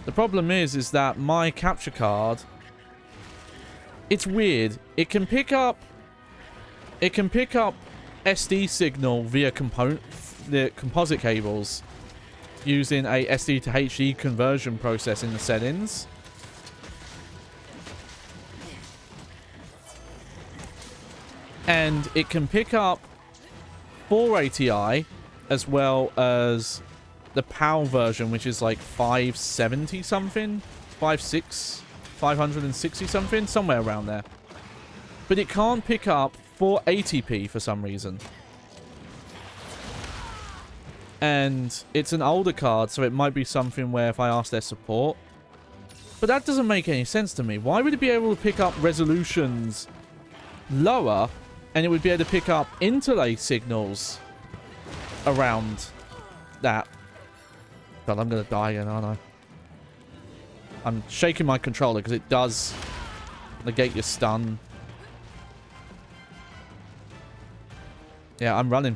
The problem is that my capture card... It's weird. It can pick up SD signal via the composite cables using a SD to HD conversion process in the settings. And it can pick up 480i as well as the PAL version, which is like 570 something, 560 something, somewhere around there. But it can't pick up 480p for some reason. And it's an older card, so it might be something where if I ask their support. But that doesn't make any sense to me. Why would it be able to pick up resolutions lower, and it would be able to pick up interlay signals around that? God, I'm going to die again, aren't I? I'm shaking my controller because it does negate your stun. Yeah, I'm running.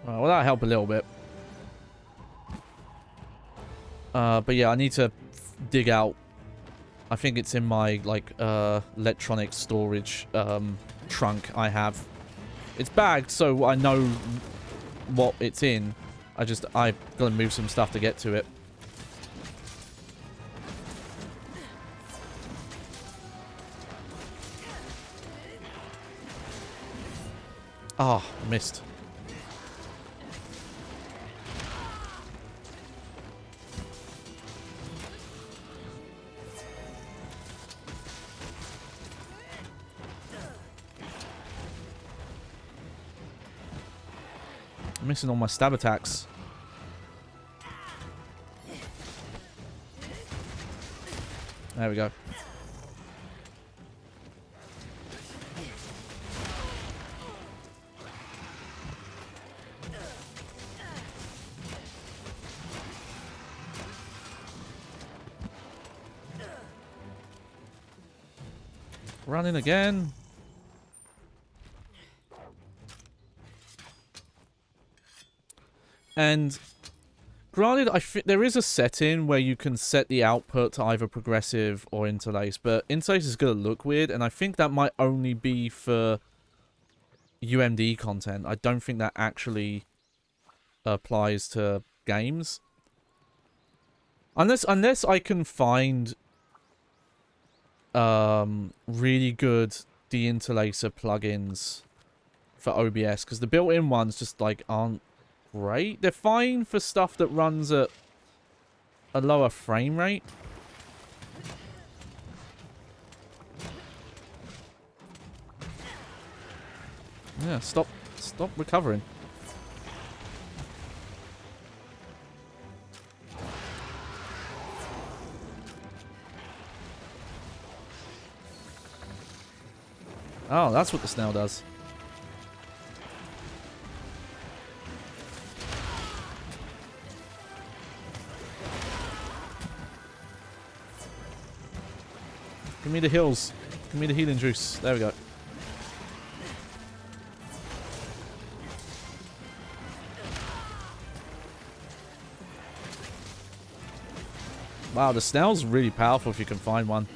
Well, that'll help a little bit. But yeah, I need to dig out. I think it's in my, like, electronic storage trunk I have. It's bagged, so I know what it's in. I've got to move some stuff to get to it. Ah, oh, missed. I'm missing all my stab attacks. There we go. Running again. And granted, there is a setting where you can set the output to either progressive or interlace, but interlace is going to look weird, and I think that might only be for UMD content. I don't think that actually applies to games. Unless I can find really good deinterlacer plugins for OBS, because the built-in ones just, like, aren't great. They're fine for stuff that runs at a lower frame rate. Yeah, stop recovering. Oh, that's what the snail does. Give me the heals. Give me the healing juice. There we go. Wow, the snail's really powerful if you can find one.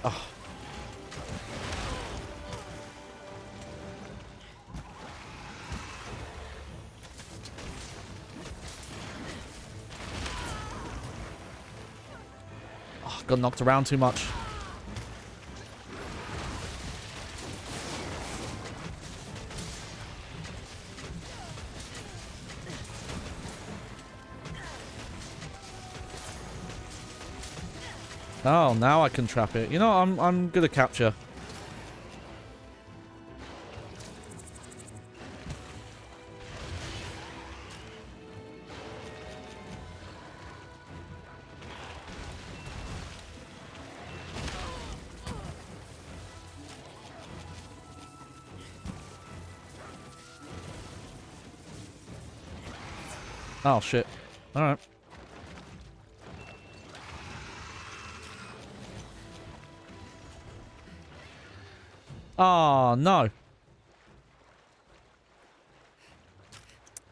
Oh. Oh, got knocked around too much. Oh, now I can trap it. You know, I'm good at capture. Oh shit. All right. Oh, no.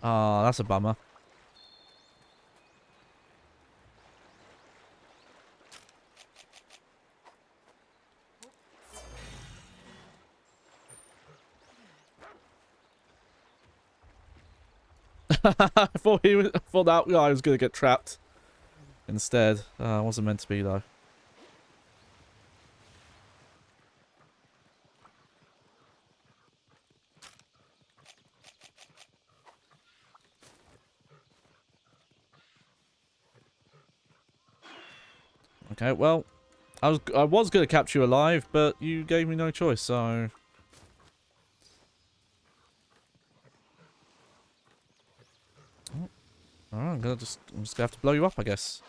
Oh, that's a bummer. I thought that guy was gonna get trapped instead. Wasn't meant to be though. Okay, well, I was gonna capture you alive, but you gave me no choice, so. Oh, alright, I'm just gonna have to blow you up, I guess.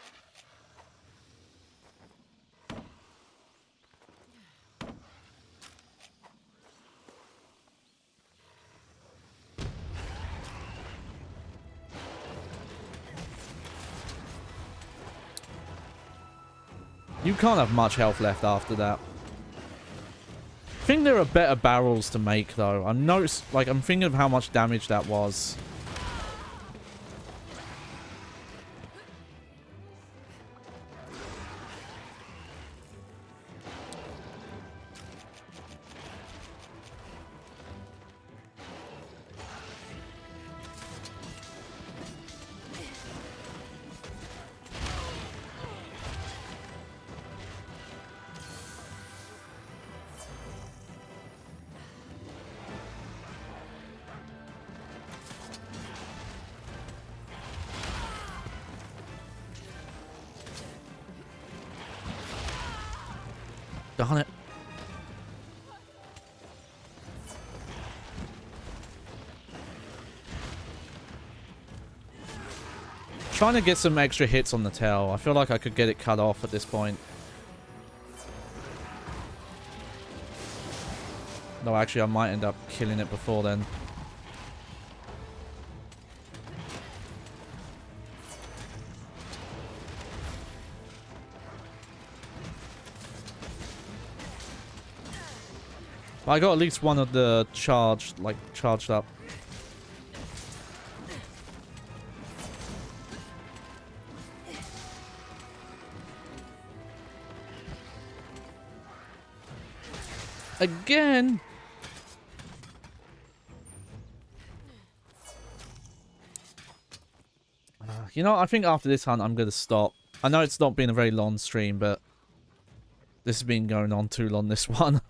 You can't have much health left after that. I think there are better barrels to make, though. I'm thinking of how much damage that was. Darn it. Trying to get some extra hits on the tail. I feel like I could get it cut off at this point. No, actually, I might end up killing it before then. But I got at least one of the charged up. Again. You know, I think after this hunt, I'm going to stop. I know it's not been a very long stream, but this has been going on too long, this one.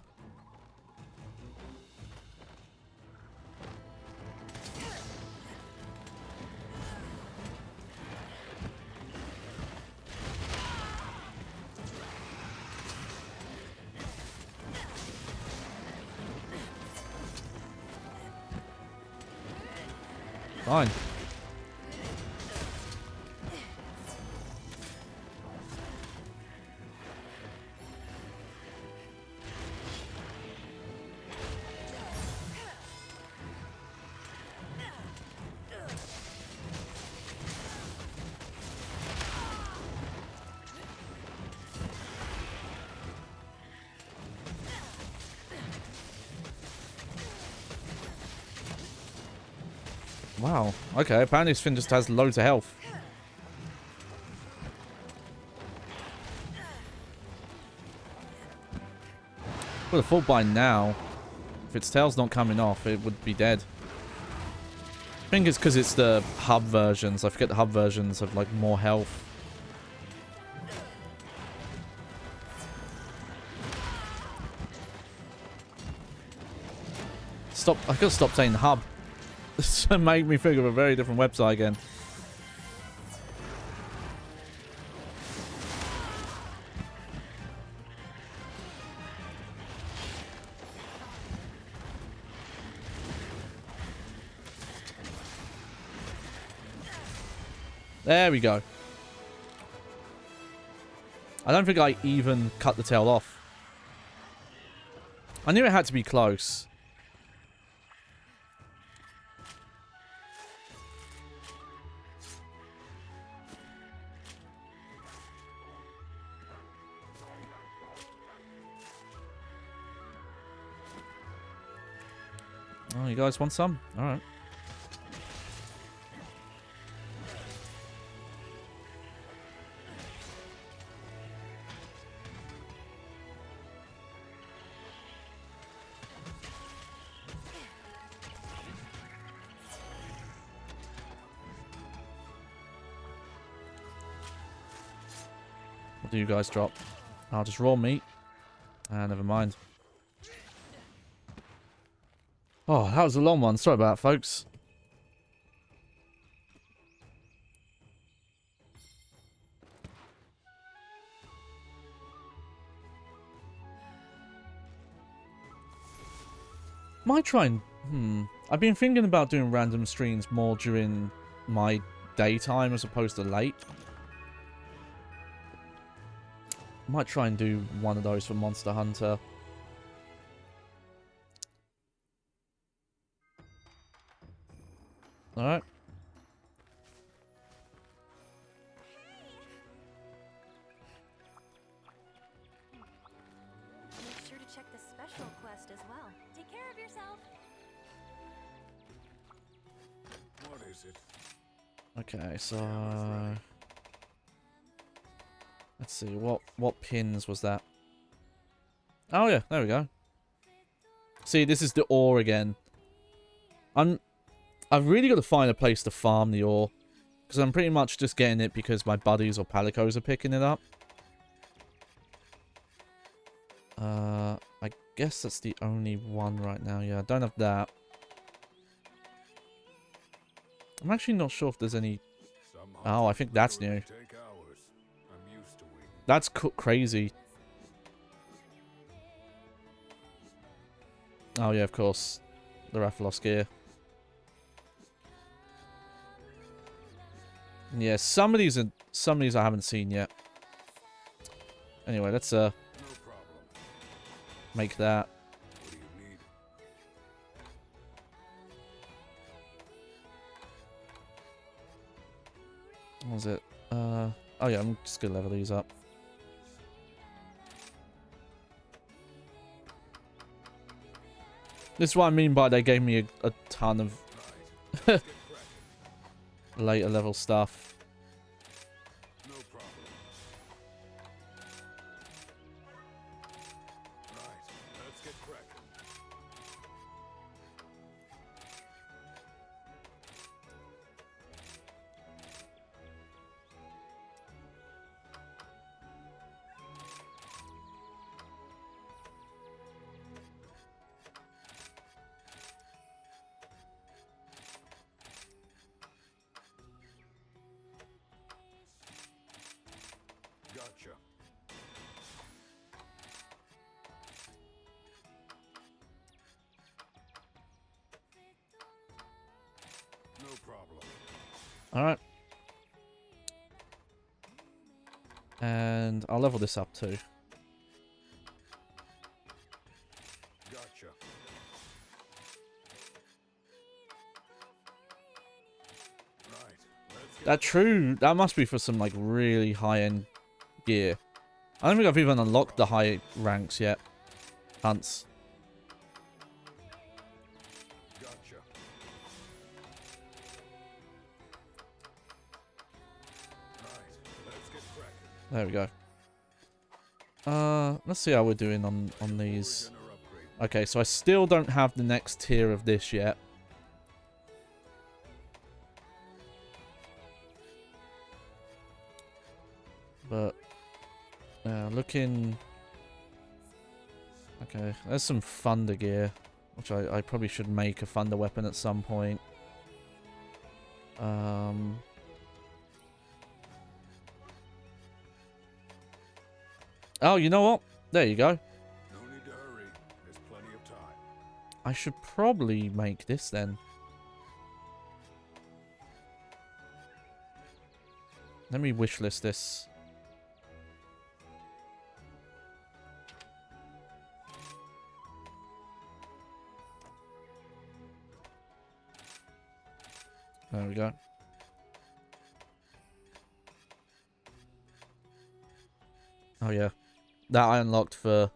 Fine. Wow. Okay, apparently this thing just has loads of health. Would have thought by now, if its tail's not coming off, it would be dead. I think it's because it's the hub versions. I forget the hub versions have, like, more health. Stop. I gotta stop saying hub. This made me think of a very different website again. There we go. I don't think I even cut the tail off. I knew it had to be close. Oh, you guys want some? Alright. What do you guys drop? I'll just raw meat. Ah, never mind. Oh, that was a long one. Sorry about that, folks. Might try and... I've been thinking about doing random streams more during my daytime as opposed to late. Might try and do one of those for Monster Hunter. Alright. Make sure to check the special quest as well. Take care of yourself. What is it? Okay, so... let's see, what pins was that? Oh yeah, there we go. See, this is the ore again. I've really got to find a place to farm the ore. Because I'm pretty much just getting it because my buddies or palicos are picking it up. I guess that's the only one right now. Yeah, I don't have that. I'm actually not sure if there's any... oh, I think that's new. That's crazy. Oh yeah, of course. The Rathalos gear. Yeah, some of these I haven't seen yet. Anyway, let's make that. What was it? Oh yeah, I'm just gonna level these up. This is what I mean by they gave me a ton of later level stuff. No problem. Right, let's get cracking. Alright. And I'll level this up too. Gotcha. Right. Let's get That must be for some like really high-end gear. I don't think I've even unlocked the high ranks yet. Hunts. gotcha. Right. Let's get cracking. There we go. Let's see how we're doing on these. Origin or upgrade. Okay, so I still don't have the next tier of this yet. But looking. Okay, there's some thunder gear, which I probably should make a thunder weapon at some point. Oh, you know what? There you go. No need to hurry. There's plenty of time. I should probably make this then. Let me wishlist this. There we go. Oh yeah. That I unlocked for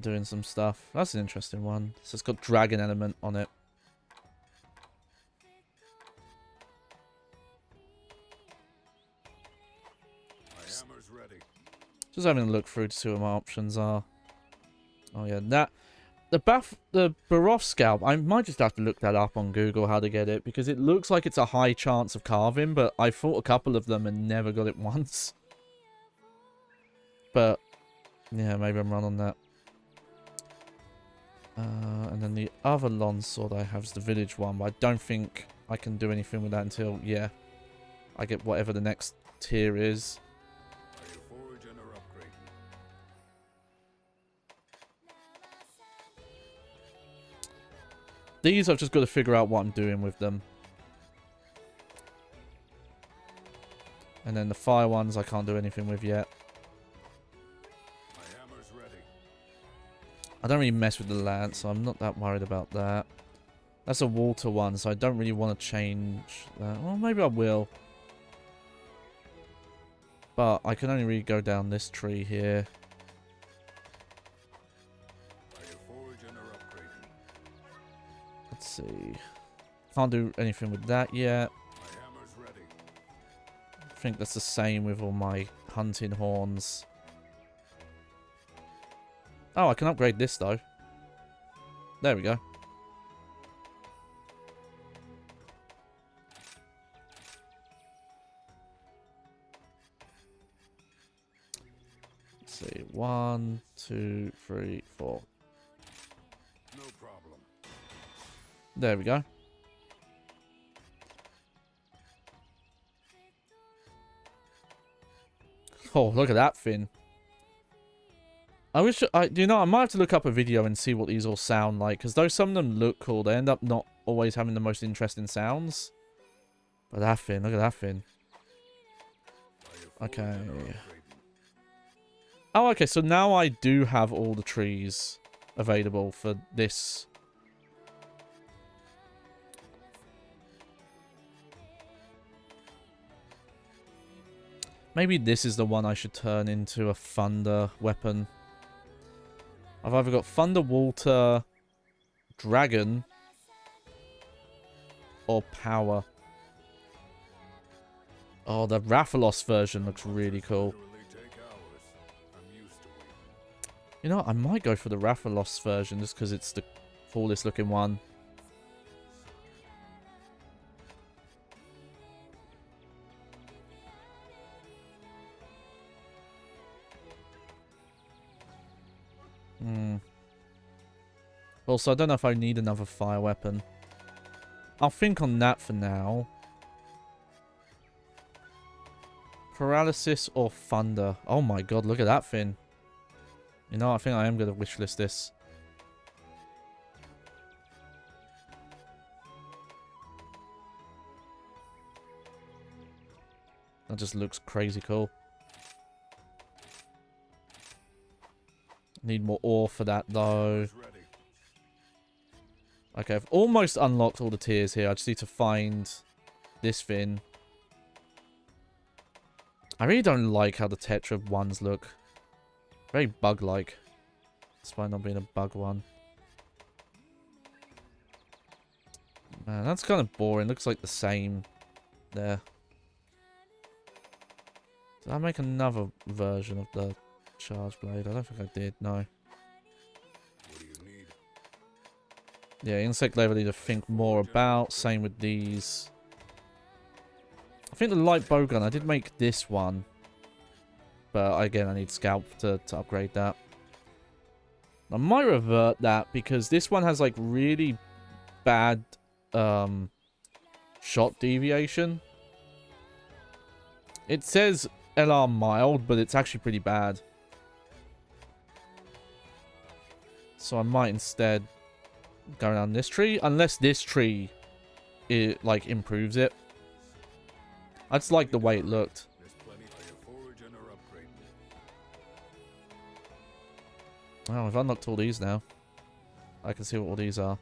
doing some stuff. That's an interesting one. So it's got dragon element on it. My hammer's ready. Just having a look through to see what my options are. Oh yeah, the Baroth scalp, I might just have to look that up on Google how to get it, because it looks like it's a high chance of carving, but I fought a couple of them and never got it once. But yeah, maybe I'm wrong on that. And then the other longsword I have is the village one, but I don't think I can do anything with that until, yeah, I get whatever the next tier is. Are you foraging or upgrading? These I've just got to figure out what I'm doing with them. And then the fire ones I can't do anything with yet. My hammer's ready. I don't really mess with the lance, so I'm not that worried about that. That's a water one, so I don't really want to change that. Well, maybe I will. But I can only really go down this tree here. Are you foraging or upgrading? Let's see. Can't do anything with that yet. My hammer's ready. I think that's the same with all my hunting horns. Oh, I can upgrade this though. There we go. Let's see. 1, 2, 3, 4. No problem. There we go. Oh, look at that fin. I wish you know, I might have to look up a video and see what these all sound like, because though some of them look cool, they end up not always having the most interesting sounds. But that fin, look at that fin. Are you Okay. foraging or upgrading? Oh, okay, so now I do have all the trees available for this. Maybe this is the one I should turn into a thunder weapon. I've either got thunder, water, dragon, or power. Oh, the Rathalos version looks really cool. Literally take hours. I'm used to it. You know what? I might go for the Rathalos version just because it's the coolest looking one. Also, I don't know if I need another fire weapon. I'll think on that for now. Paralysis or thunder. Oh my god, look at that thing. You know, I think I am going to wishlist this. That just looks crazy cool. Need more ore for that, though. Okay, I've almost unlocked all the tiers here. I just need to find this thing. I really don't like how the Tetra ones look. Very bug-like. Despite not being a bug one. Man, that's kind of boring. Looks like the same there. Did I make another version of the charge blade? I don't think I did, no. Yeah, insect level I need to think more about. Same with these. I think the light bowgun, I did make this one. But again, I need scalp to upgrade that. I might revert that because this one has like really bad shot deviation. It says LR mild, but it's actually pretty bad. So I might instead go down this tree, unless this tree like improves it. I just like the way it looked. Oh, I've unlocked all these now. I can see what all these are.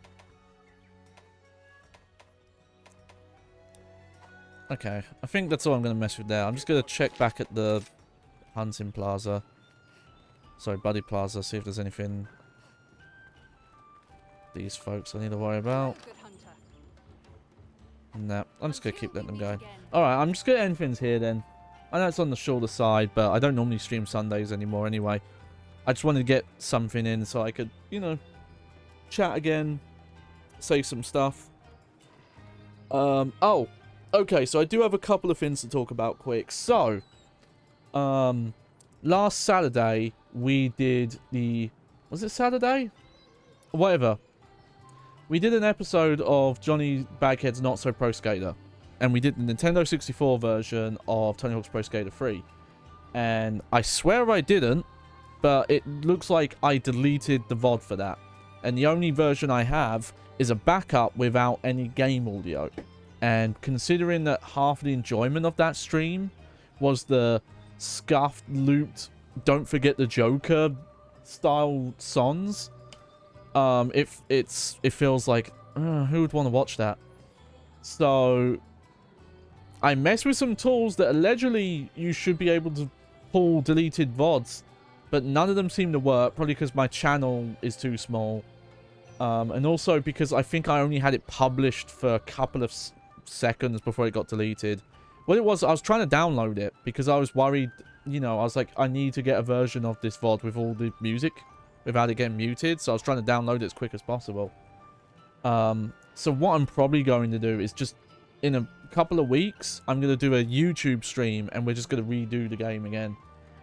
Okay, I think that's all I'm going to mess with there. I'm just going to check back at the hunting plaza. Sorry, buddy plaza, see if there's anything these folks I need to worry about. Nah, I'm just going to keep letting them go. Alright, I'm just going to end things here then. I know it's on the shorter side, but I don't normally stream Sundays anymore anyway. I just wanted to get something in so I could, you know, chat again, say some stuff. Oh, okay, so I do have a couple of things to talk about quick. So, last Saturday, we did the... Was it Saturday? Whatever. We did an episode of Johnny Baghead's Not So Pro Skater. And we did the Nintendo 64 version of Tony Hawk's Pro Skater 3. And I swear I didn't, but it looks like I deleted the VOD for that. And the only version I have is a backup without any game audio. And considering that half the enjoyment of that stream was the scuffed, looped, don't forget the Joker style songs, it feels like, who would want to watch that? So I messed with some tools that allegedly you should be able to pull deleted VODs, but none of them seem to work, probably because my channel is too small. And also because I think I only had it published for a couple of seconds before it got deleted. What it was, I was trying to download it because I was worried, you know, I was like, I need to get a version of this VOD with all the music without it getting muted. So I was trying to download it as quick as possible. So what I'm probably going to do is just in a couple of weeks, I'm going to do a YouTube stream and we're just going to redo the game again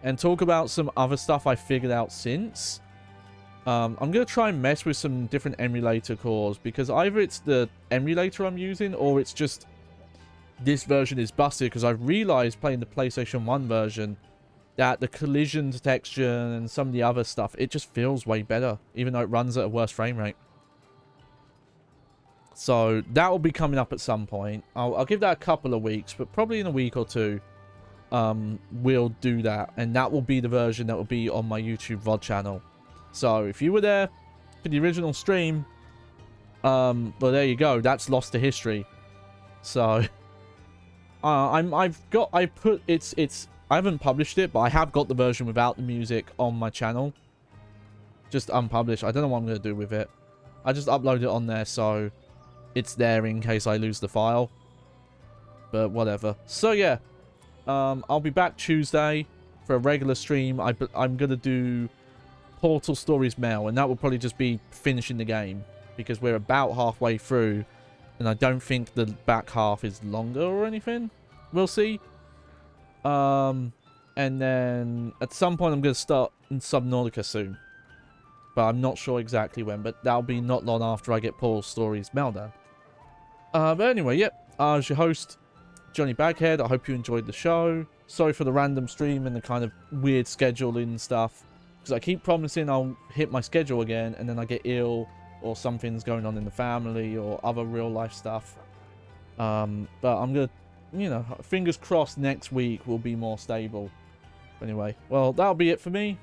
and talk about some other stuff I figured out since. I'm going to try and mess with some different emulator cores because either it's the emulator I'm using or it's just this version is busted because I've realized playing the PlayStation 1 version that the collision detection and some of the other stuff, it just feels way better even though it runs at a worse frame rate. So that will be coming up at some point. I'll give that a couple of weeks, but probably in a week or two, we'll do that. And that will be the version that will be on my YouTube VOD channel. So if you were there for the original stream, well, there you go. That's lost to history. So I haven't published it, but I have got the version without the music on my channel. Just unpublished. I don't know what I'm going to do with it. I just upload it on there, so it's there in case I lose the file. But whatever. So yeah, I'll be back Tuesday for a regular stream. I'm going to do Portal Stories Mail, and that will probably just be finishing the game because we're about halfway through, and I don't think the back half is longer or anything. We'll see. And then at some point I'm going to start in Subnautica soon, but I'm not sure exactly when, but that'll be not long after I get Portal Stories Mail done. But anyway, yep, I was your host, Johnny Baghead. I hope you enjoyed the show. Sorry for the random stream and the kind of weird scheduling stuff. Because I keep promising I'll hit my schedule again, and then I get ill, or something's going on in the family, or other real life stuff. But I'm going to you know, fingers crossed next week will be more stable. Anyway, well, that'll be it for me.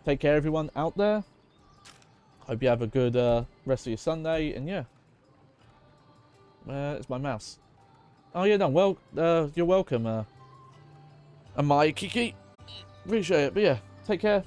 Take care, everyone out there. Hope you have a good rest of your Sunday. And yeah, it's my mouse. Oh yeah, no, well, you're welcome. And my Kiki, appreciate it. But yeah, take care.